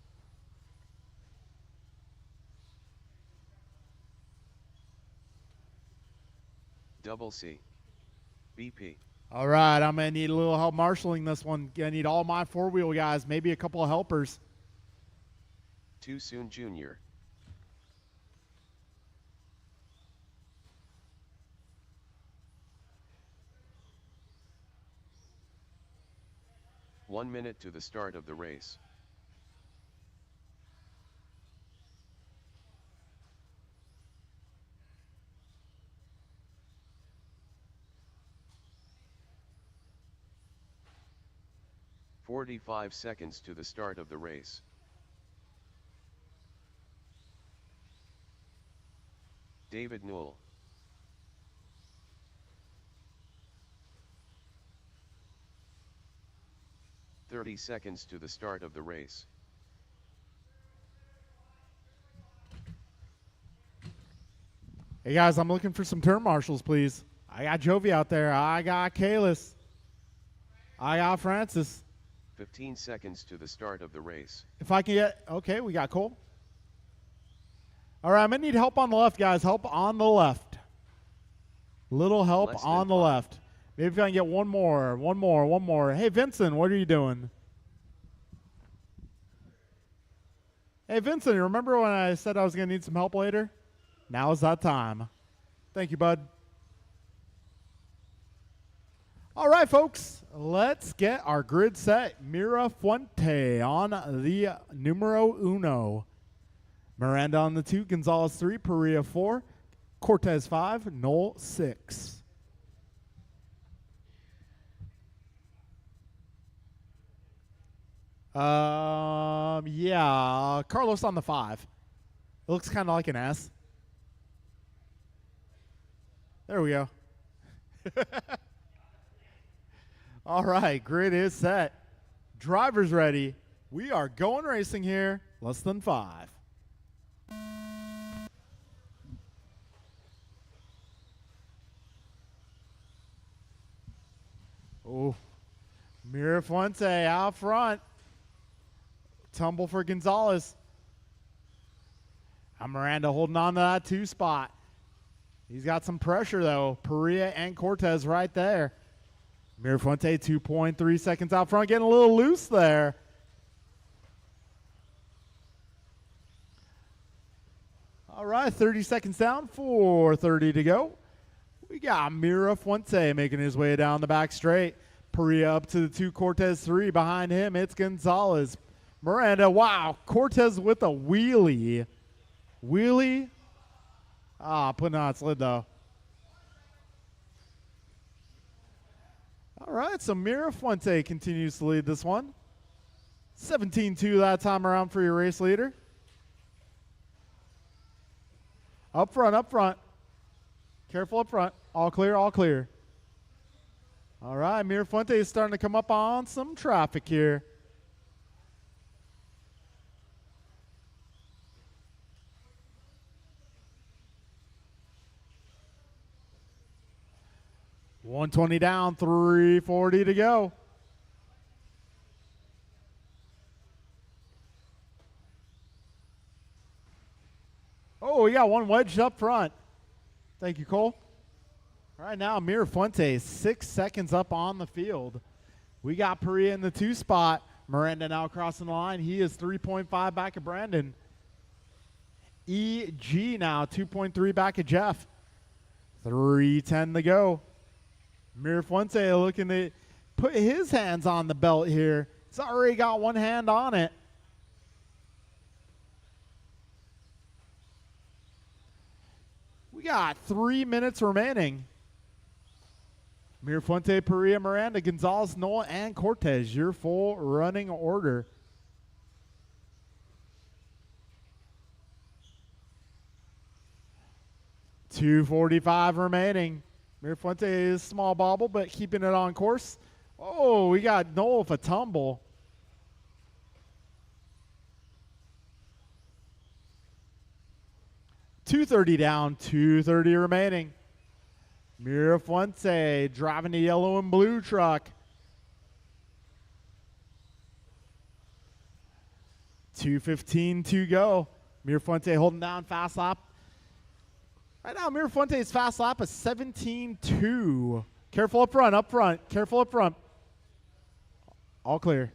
Double C. BP. All right, I'm going to need a little help marshaling this one. Going to need all my four-wheel guys, maybe a couple of helpers. Too Soon Jr. One minute to the start of the race. "45 seconds to the start of the race. David Newell. "30 seconds to the start of the race. Hey, guys, I'm looking for some turn marshals, please. I got Jovi out there. I got Kalis. I got Francis. 15 seconds to the start of the race. If I can get, okay, we got Cole. All right, I'm going to need help on the left, guys. Help on the left. Little help on the left. Maybe if I can get one more. Hey, Vincent, what are you doing? Hey, Vincent, you remember when I said I was going to need some help later? Now's that time. Thank you, bud. All right, folks, let's get our grid set. Mira Fuente on the numero uno. Miranda on the 2, Gonzalez 3, Perea 4, Cortez 5, Knoll 6. Yeah, Carlos on the 5. It looks kind of like an S. There we go. All right, grid is set. Driver's ready. We are going racing here. Less than 5. Oh, Mirafuente out front. Tumble for Gonzalez. And Miranda holding on to that 2 spot. He's got some pressure, though. Perea and Cortez right there. Mirafuente 2.3 seconds out front, getting a little loose there. All right, 30 seconds down, 4:30 to go. We got Mirafuente making his way down the back straight. Perea up to the 2, Cortez 3. Behind him, it's Gonzalez. Miranda, wow, Cortez with a wheelie. Wheelie. Putting on its lid, though. All right, so Mirafuente continues to lead this one. 17-2 that time around for your race leader. Up front, up front. Careful up front. All clear, all clear. All right, Mirafuente is starting to come up on some traffic here. $120 down, $340 to go. Oh, we got one wedged up front. Thank you, Cole. All right, now Mirafuente 6 seconds up on the field. We got Perea in the 2 spot. Miranda now crossing the line. He is 3.5 back of Brandon. EG now 2.3 back of Jeff. 3:10 to go. Mirafuente looking to put his hands on the belt here. He's already got one hand on it. We got 3 minutes remaining. Mirafuente, Perea, Miranda, Gonzalez, Noah, and Cortez, your full running order. $2:45 remaining. Mirafuente is small bobble, but keeping it on course. Oh, we got Noah with a tumble. $230 down, $230 remaining. Mirafuente driving the yellow and blue truck. $2:15 to go. Mirafuente holding down fast lap. Right now, Mirafuente's fast lap is 17.2. Careful up front, up front. Careful up front. All clear.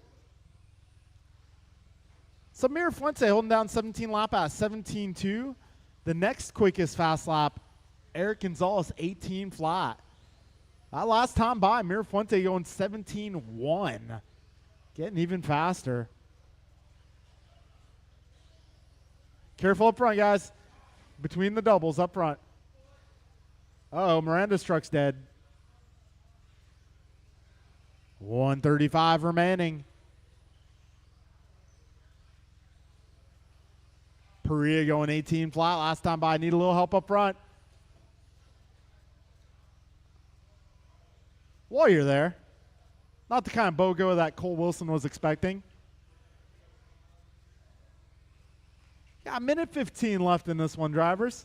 So Mirafuente holding down 17 lap at 17.2. The next quickest fast lap, Eric Gonzalez, 18 flat. That last time by, Mirafuente going 17.1. Getting even faster. Careful up front, guys. Between the doubles up front. Uh-oh, Miranda's truck's dead. 1:35 remaining. Perea going 18 flat. Last time by, need a little help up front. While you're there, not the kind of BOGO that Cole Wilson was expecting. Got a minute 15 left in this one, drivers.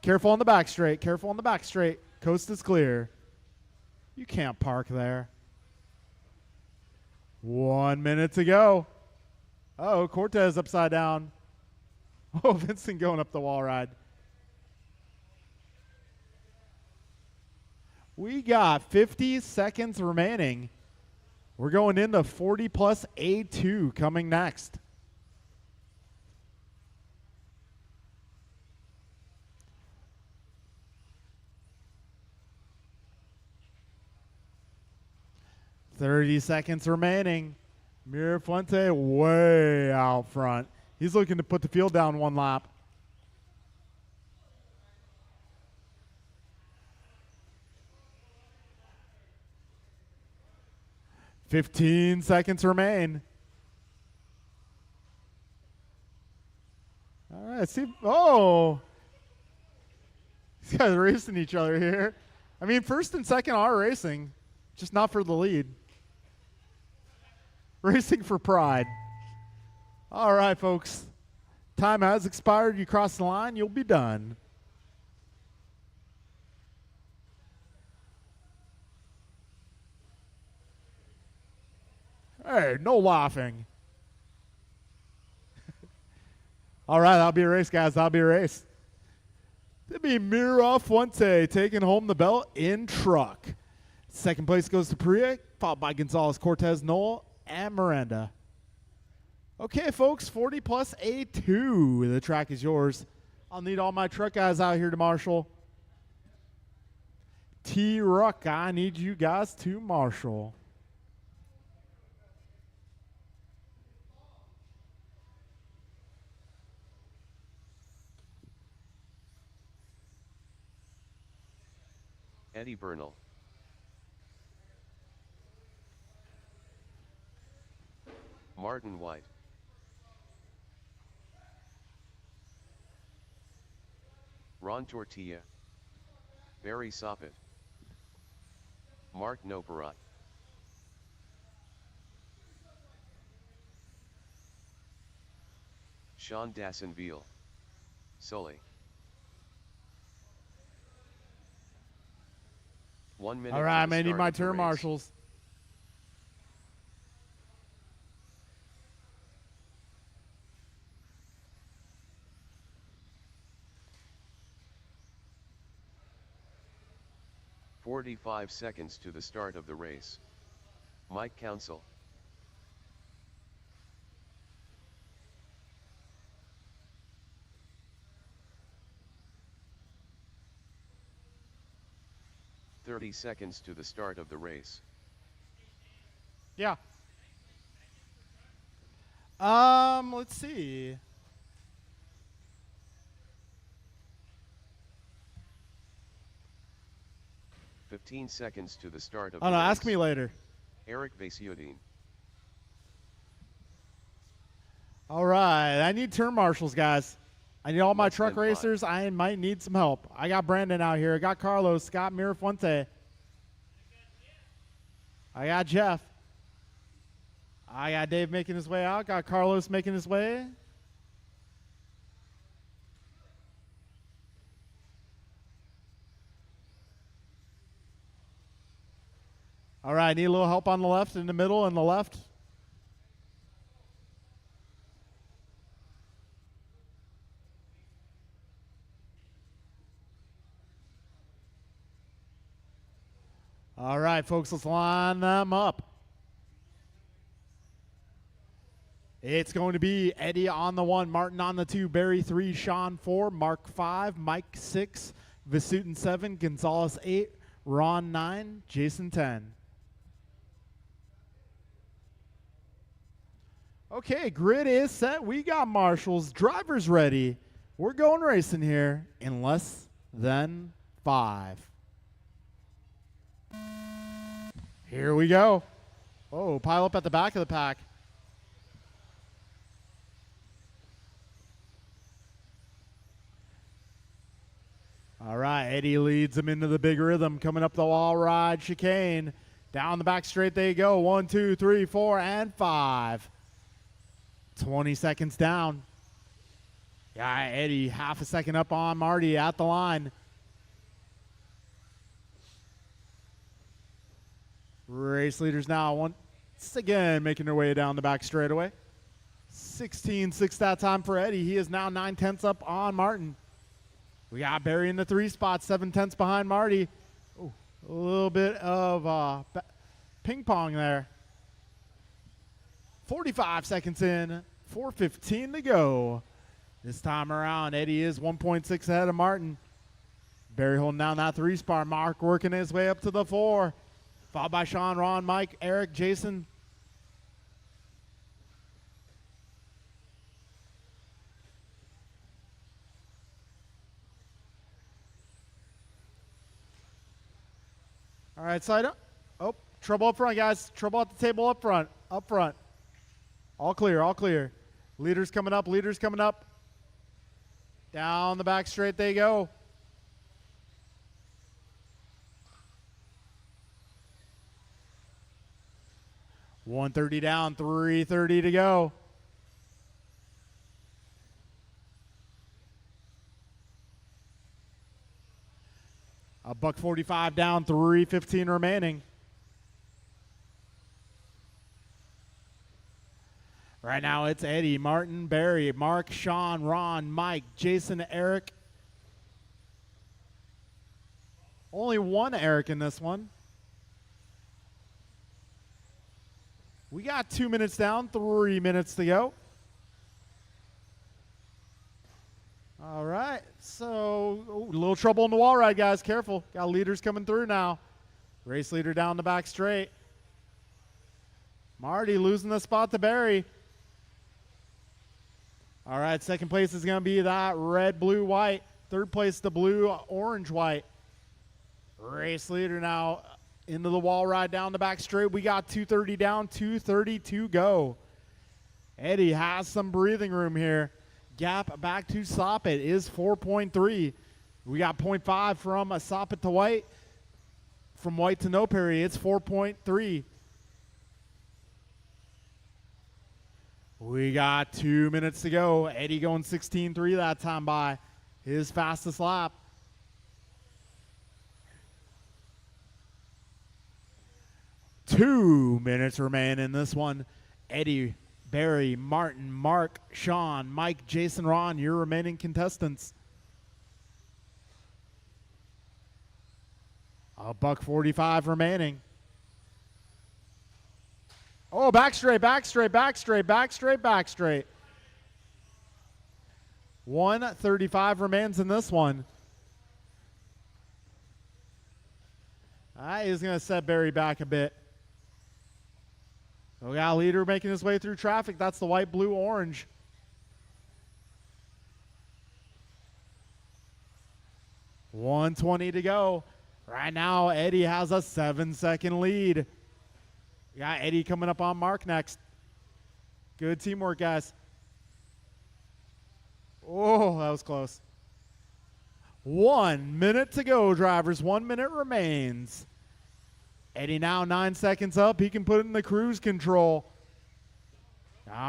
Careful on the back straight. Careful on the back straight. Coast is clear. You can't park there. 1 minute to go. Uh-oh, Cortez upside down. Oh, Vincent going up the wall ride. We got 50 seconds remaining. We're going into 40 plus A2 coming next. $30 seconds remaining. Mirafuente way out front. He's looking to put the field down one lap. 15 seconds remain. All right, see. Oh, these guys are racing each other here. I mean, first and second are racing, just not for the lead. Racing for pride. All right, folks. Time has expired. You cross the line, you'll be done. Hey, no laughing. All right, that'll be a race, guys. That'll be a race. It'll be Mira Fuente taking home the belt in truck. Second place goes to Priya, followed by Gonzalez, Cortez, Noel, and Miranda. Okay, folks, 40 plus A2. The track is yours. I'll need all my truck guys out here to marshal. T-Ruck, I need you guys to marshal. Eddie Bernal. Martin White. Ron Tortilla. Barry Soppet. Mark Noperat. Sean Dassenville. Sully. 1 minute. All right, I'm going to need my turn marshals. "45 seconds to the start of the race. Mike Council. "30 seconds to the start of the race. Yeah. Let's see. "15 seconds to the start of Oh, the no, race. ask me later. Eric Vasiodine. All right, I need turn marshals, guys. I need all my Less truck than 5. racers. I might need some help. I got Brandon out here. I got Carlos. Got Mirafuente. I got Jeff. I got Dave making his way out. Got Carlos making his way. All right, I need a little help on the left, in the middle, and the left. All right, folks, let's line them up. It's going to be Eddie on the 1, Martin on the 2, Barry 3, Sean 4, Mark 5, Mike 6, Vasutin 7, Gonzalez 8, Ron 9, Jason 10. Okay, grid is set. We got marshals, drivers ready. We're going racing here in less than 5. Here we go. Oh, pile up at the back of the pack. All right, Eddie leads them into the big rhythm, coming up the wall ride chicane. Down the back straight they go. 1, 2, 3, 4, and 5. 20 seconds down. Yeah, Eddie half a second up on Marty at the line. Race leaders now once again making their way down the back straightaway. 16.6 that time for Eddie. He is now 9/10 up on Martin. We got Barry in the 3 spot, 7/10 behind Marty. Ooh, a little bit of ping pong there. 45 seconds in, 4:15 to go. This time around, Eddie is 1.6 ahead of Martin. Barry holding down that 3 spot. Mark working his way up to the 4. Followed by Sean, Ron, Mike, Eric, Jason. All right, side up. Oh, Trouble up front, guys. Trouble at the table up front. Up front. All clear, all clear. Leaders coming up, leaders coming up. Down the back straight they go. $130 down, $330 to go. $145 down, $315 remaining. Right now it's Eddie, Martin, Barry, Mark, Sean, Ron, Mike, Jason, Eric. Only one Eric in this one. We got 2 minutes down, 3 minutes to go. All right, so a little trouble in the wall ride, guys. Careful. Got leaders coming through now. Race leader down the back straight. Marty losing the spot to Barry. All right, second place is going to be that red, blue, white. Third place, the blue, orange, white. Race leader now into the wall ride down the back straight. We got 230 down, 230 to go. Eddie has some breathing room here. Gap back to Soppet is 4.3. We got 0.5 from Soppet to White. From White to No Perry, it's 4.3. We got 2 minutes to go. Eddie going 16.3 that time by his fastest lap. Two minutes remain in this one. Eddie, Barry, Martin, Mark, Sean, Mike, Jason, Ron, your remaining contestants. $145 remaining. Oh, back straight, back straight, back straight, back straight, back straight. 135 remains in this one. He's going to set Barry back a bit. We got a leader making his way through traffic. That's the white, blue, orange. $120 to go. Right now, Eddie has a 7-second lead. We got Eddie coming up on Mark next. Good teamwork, guys. Oh, that was close. 1 minute to go, drivers. 1 minute remains. Eddie now 9 seconds up. He can put it in the cruise control.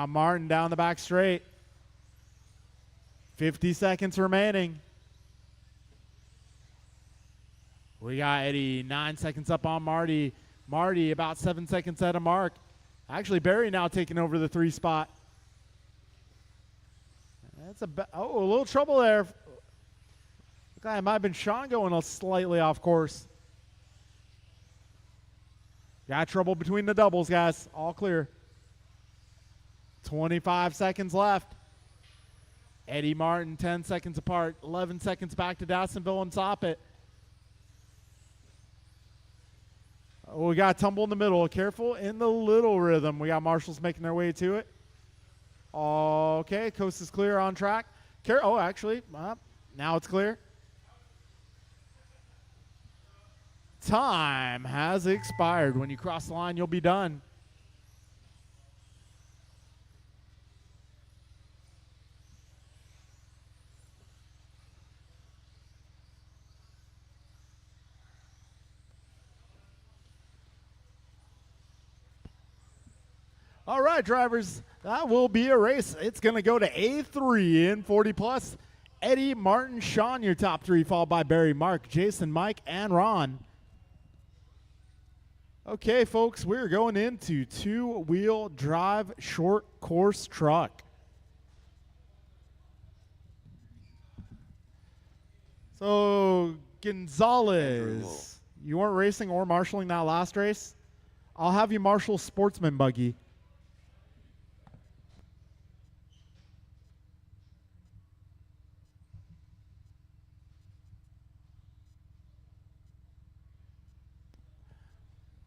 Martin down the back straight. 50 seconds remaining. We got Eddie 9 seconds up on Marty. Marty about 7 seconds ahead of Mark. Actually, Barry now taking over the 3 spot. That's a little trouble there. Looks like it might have been Sean going slightly off course. Got trouble between the doubles, guys. All clear. 25 seconds left. Eddie Martin 10 seconds apart. 11 seconds back to Dawsonville and Soppet. We got tumble in the middle. Careful in the little rhythm. We got marshals making their way to it. Okay, coast is clear on track. Actually, now it's clear. Time has expired. When you cross the line, you'll be done. All right, drivers, that will be a race. It's going to go to A3 in 40 plus. Eddie, Martin, Sean, your top 3, followed by Barry, Mark, Jason, Mike, and Ron. Okay, folks, we're going into 2-wheel drive short course truck. So, Gonzalez, you weren't racing or marshaling that last race? I'll have you marshal Sportsman Buggy.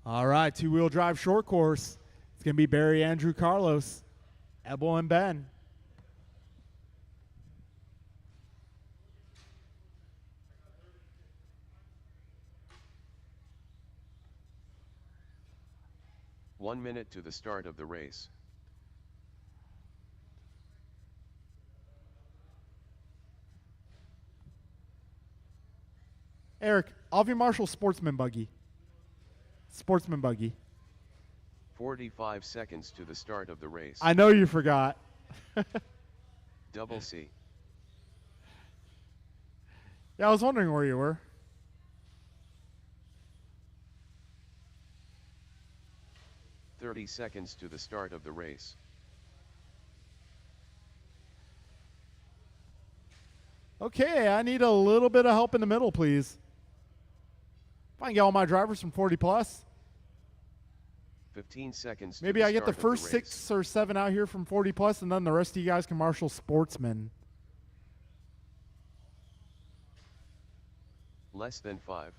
All right, 2-wheel drive short course. It's going to be Barry, Andrew, Carlos, Ebel, and Ben. 1 minute to the start of the race. Eric, Avi Marshall Sportsman Buggy. Sportsman Buggy. 45 seconds to the start of the race. I know you forgot. Double C. Yeah, I was wondering where you were. "30 seconds to the start of the race. Okay, I need a little bit of help in the middle, please. If I can get all my drivers from 40 plus. 15 seconds to Maybe the I get the start of first race. 6 or 7 out here from 40 plus, and then the rest of you guys can marshal Sportsman. Less than 5.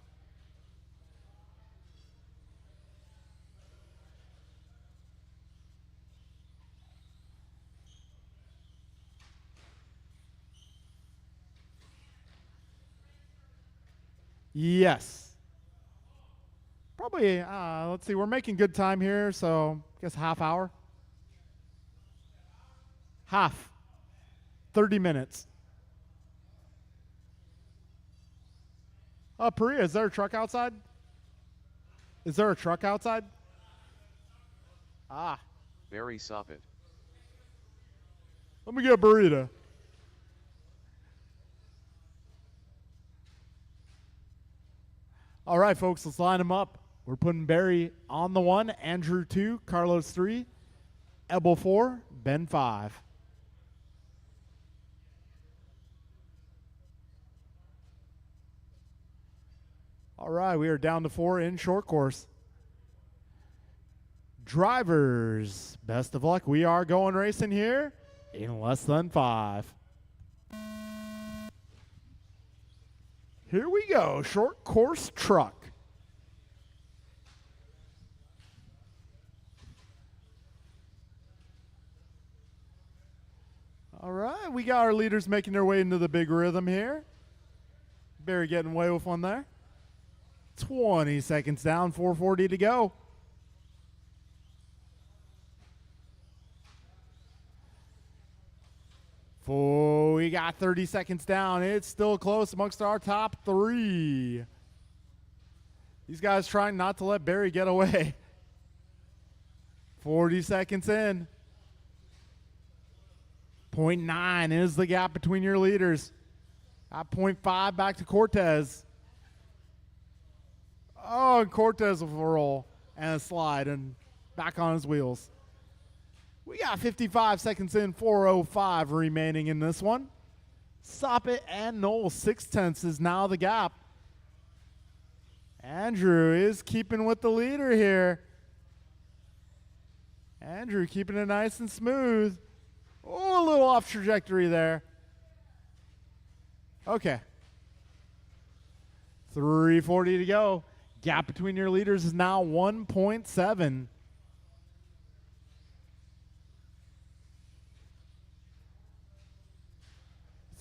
Yes. Probably, let's see, we're making good time here, so I guess half hour. Half. 30 minutes. Priya, is there a truck outside? Is there a truck outside? Ah, Barry Soppet. let me get a burrito. All right, folks, let's line them up. We're putting Barry on the 1, Andrew 2, Carlos 3, Ebel 4, Ben 5. All right, we are down to 4 in short course. Drivers, best of luck. We are going racing here in less than 5. Here we go, short course truck. All right, we got our leaders making their way into the big rhythm here. Barry getting away with one there. 20 seconds down, 4:40 to go. We got 30 seconds down. It's still close amongst our top 3. These guys trying not to let Barry get away. 40 seconds in. 0.9 is the gap between your leaders. At 0.5 back to Cortez. Oh, and Cortez with a roll and a slide and back on his wheels. We got 55 seconds in, 4:05 remaining in this one. Soppet and Knoll, 0.6 is now the gap. Andrew is keeping with the leader here. Andrew keeping it nice and smooth. Oh, a little off trajectory there. Okay. 3:40 to go. Gap between your leaders is now 1.7.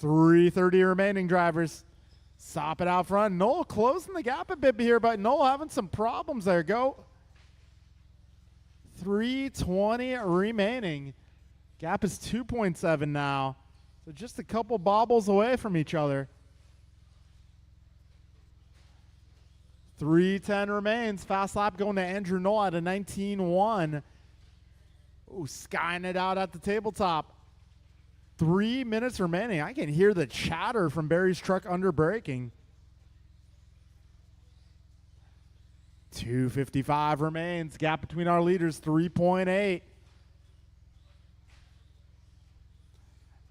.330 remaining, drivers. Soppet out front. Knoll closing the gap a bit here, but Knoll having some problems there. Go. 3:20 remaining. Gap is 2.7 now. So just a couple bobbles away from each other. 3:10 remains. Fast lap going to Andrew Knoll at a 19.1. Oh, skying it out at the tabletop. 3 minutes remaining. I can hear the chatter from Barry's truck under braking. 2:55 remains. Gap between our leaders, 3.8.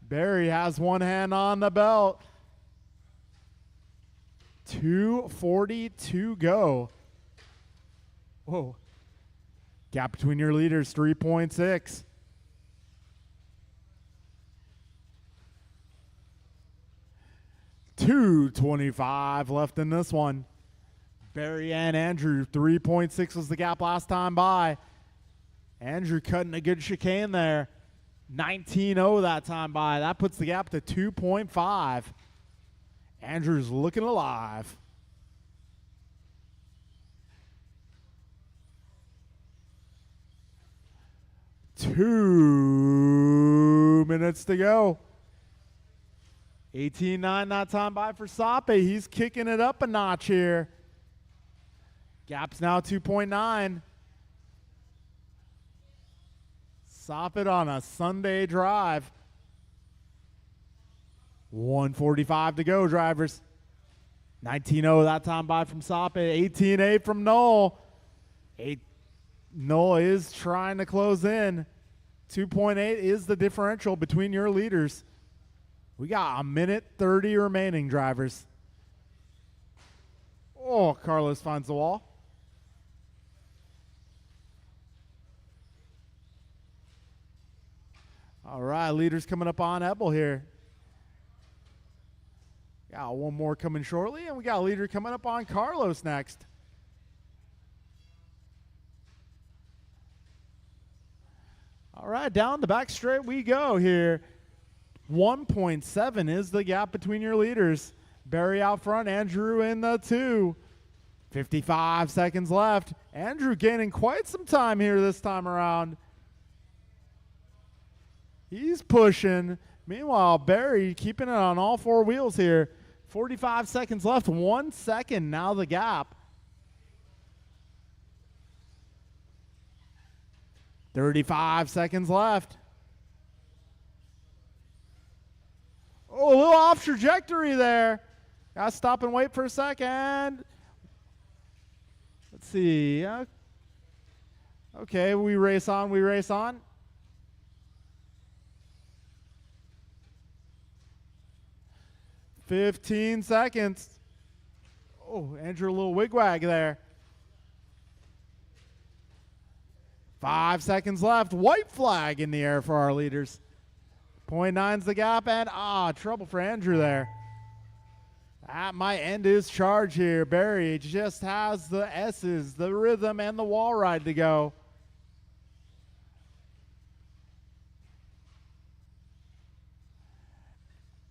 Barry has one hand on the belt. 2:40 to go. Whoa. Gap between your leaders, 3.6. .225 left in this one. Barry and Andrew, 3.6 was the gap last time by. Andrew cutting a good chicane there. 19.0 that time by. That puts the gap to 2.5. Andrew's looking alive. 2 minutes to go. 18-9 that time by for Sape. He's kicking it up a notch here. Gap's now 2.9. Sape on a Sunday drive. 1:45 to go, drivers. 19-0 that time by from Sape. 18-8 from Noel. Noel is trying to close in. 2.8 is the differential between your leaders. We got 1:30 remaining, drivers. Oh, Carlos finds the wall. All right, leaders coming up on Ebel here. Got one more coming shortly, and we got a leader coming up on Carlos next. All right, down the back straight we go here. 1.7 is the gap between your leaders. Barry out front, Andrew in the 2. 55 seconds left. Andrew gaining quite some time here this time around. He's pushing. Meanwhile, Barry keeping it on all four wheels here. 45 seconds left. 1 second now the gap. 35 seconds left. Oh, a little off trajectory there. Got to stop and wait for a second. Let's see. Okay, we race on. We race on. "15 seconds. Oh, Andrew, a little wigwag there. 5 seconds left. White flag in the air for our leaders. 0.9's the gap, and trouble for Andrew there. That might end his charge here. Barry just has the S's, the rhythm, and the wall ride to go.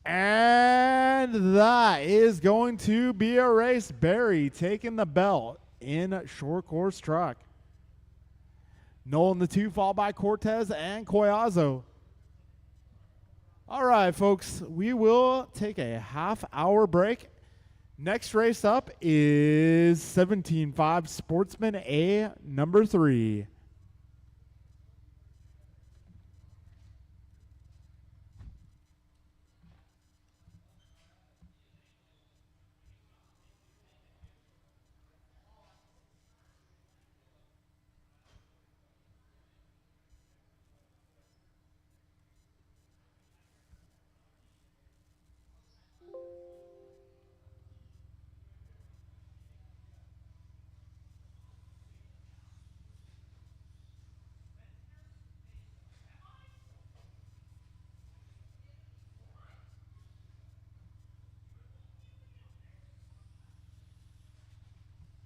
And that is going to be a race. Barry taking the belt in short course truck. Noel in the 2, followed by Cortez and Collazo. All right, folks, we will take a half-hour break. Next race up is 17.5 Sportsman A, number 3.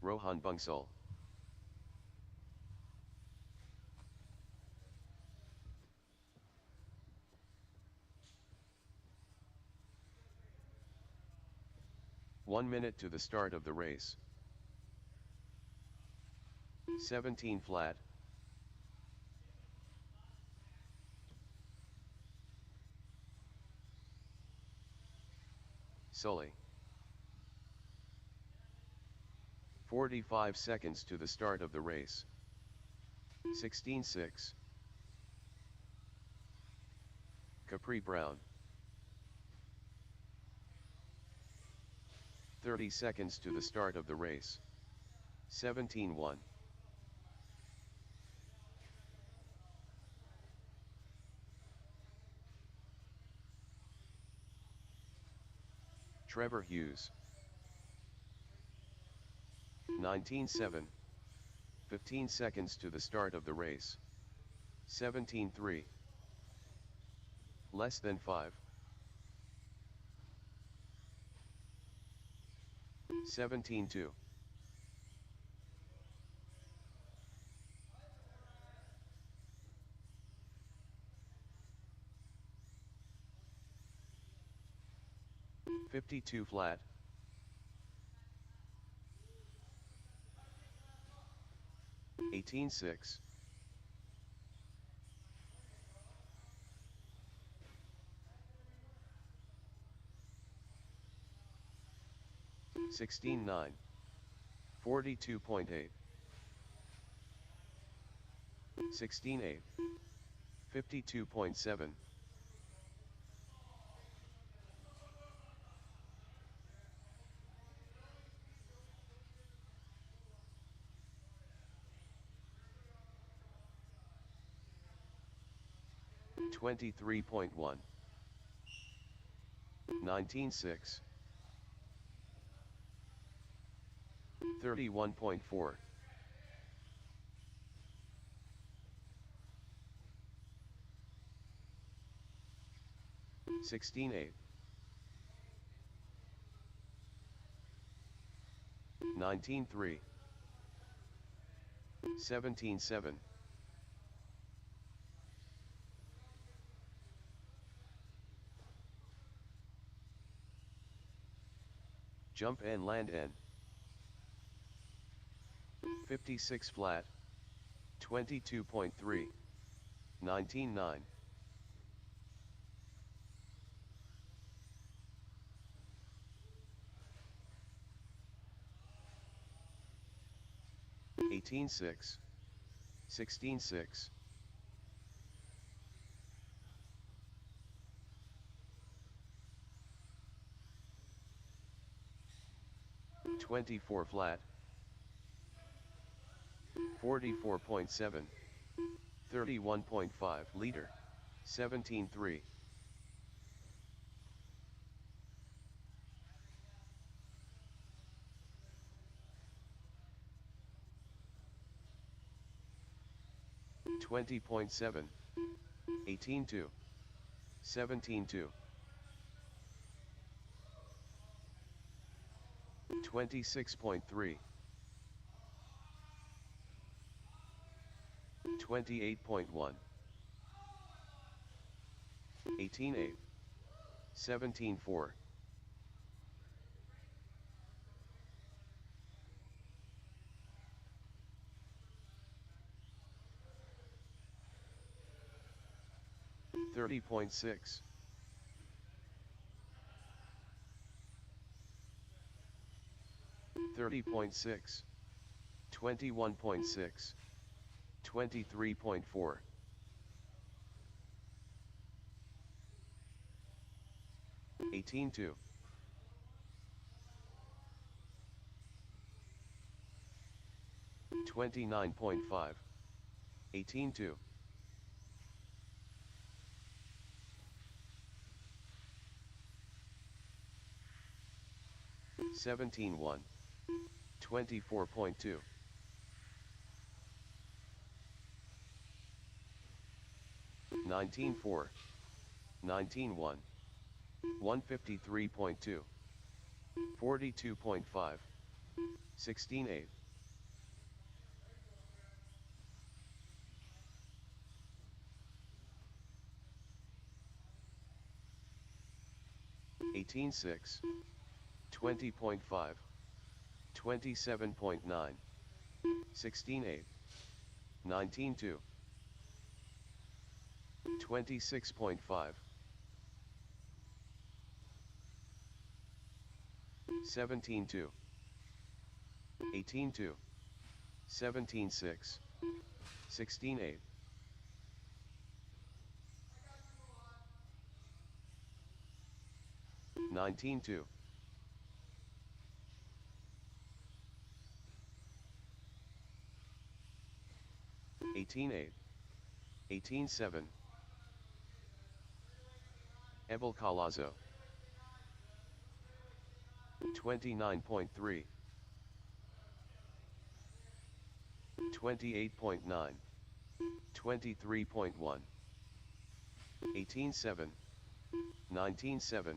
Rohan Bungsal. One minute to the start of the race. 17 flat. Sully. 45 seconds to the start of the race. 16.6. Capri Brown. 30 seconds to the start of the race. 17.1. Trevor Hughes. 19.7. 15 seconds to the start of the race. 17.3. Less than 5. 17.2. $52 flat. 18.6. 16.9. 42.8. 16.8. 52.7. 23.1. 19.6. 31.4. 16.8. 19.3. 17.7. 'Jump and land N. 56 flat. 22.3. 19.9. 18.6. 16.6. 24 flat. 44.7. 31.5 liter. 17.3. 20.7. 18.2. 17.2. 26.3. 28.1. 18.8. 17.4. 30.6. 30.6. 21.6. 23.4. 18.2. 29.5. 18.2. 17.1. 24.2. 19.4. 19.1. 153.2. 42.5. 16.8. 18.6. 20.5. 27.9. 16.8. 19.2. 26.5. 17.2. 18.2. 17.6. 16.8. 19.2. 18.8. 18.7. Ebel Calazo. 29.3. 28.9. 23.1. 18.7. 19.7.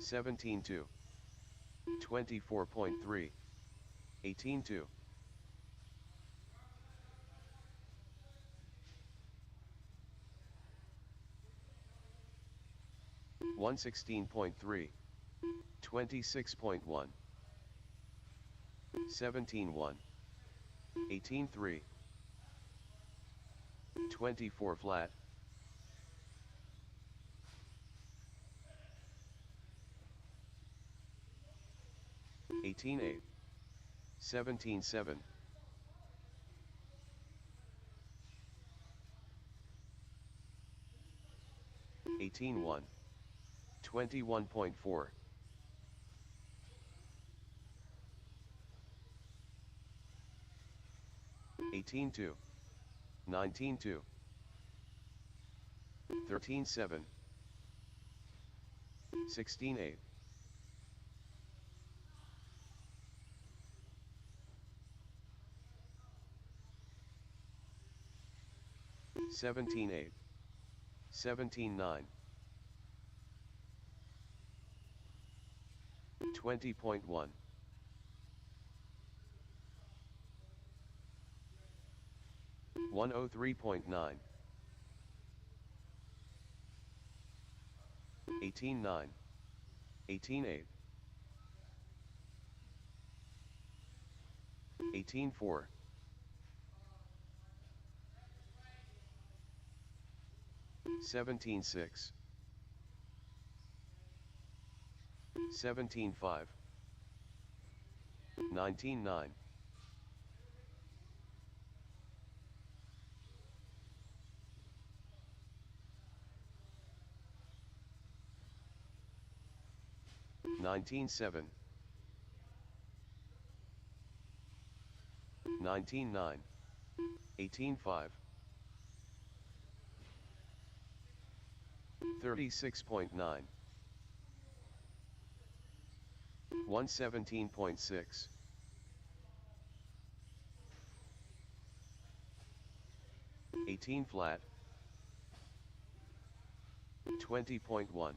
17.2. 24.3. 18.2. 116.3. 26.1. 17.1. 18.3. 24 flat, 18-8, 17-7, 18-1, 21.4, 18-2, 19-2, 13-7, 16-8, 17-8, 17-9, 20.1, 103.9, 18-9, 18-8, 18-4, 17-6, 17-5, 19-9, 19-7, 19-9, 18-5, 36.9, 117.6, 18 flat, 20.1,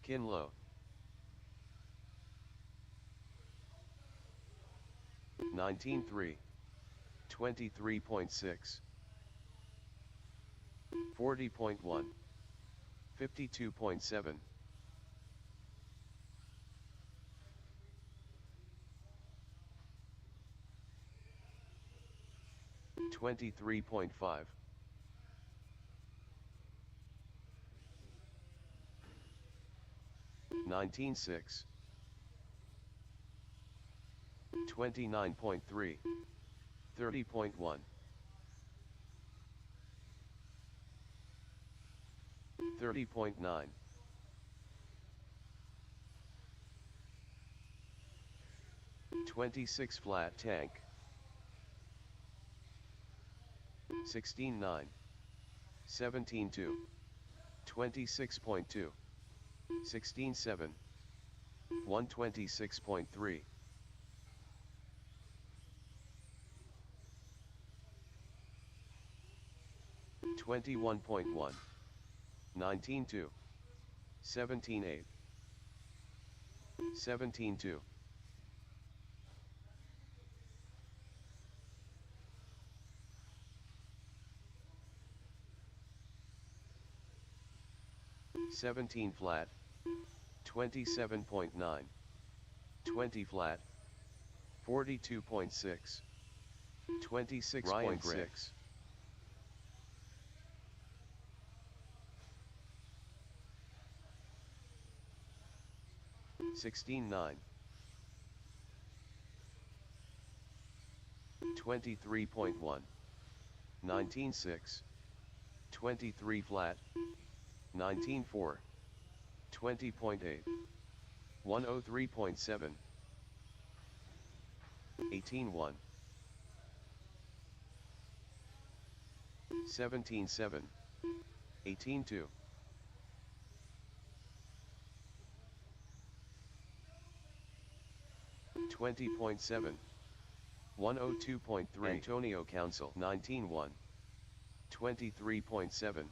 'Kinlow, 19-3, 23.6, 40.1, 52.7, 23.5, 19-6, 29.3, 30.1, 30.9, 26 flat tank, 16-9, 17-2, 26.2, 16-7, 126.3, 21.1, 19-2, 17-8, 17-2, 17 flat, 27.9, 20 flat, 42.6, 26.6, 16-9, 23.1, 19-6, 23 flat, 19-4, 20.8, 103.7, 18-1, 17-7, 18-2, 20.7, 102.3, Antonio Council 19-1, 23.7,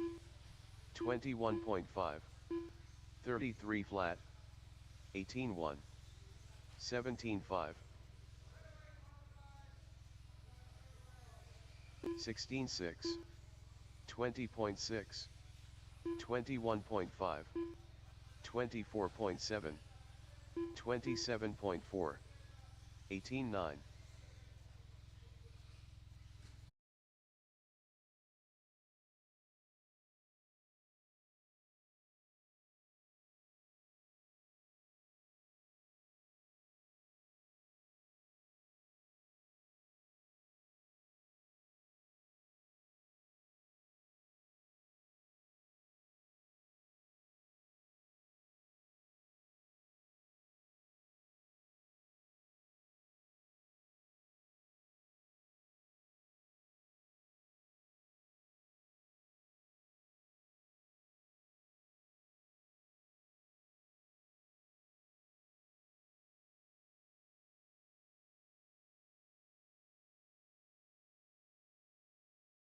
21.5, 33 flat, 18-1, 17-5, 16-6, 20.6, 21.5, 24.7, 27.4, 18.9.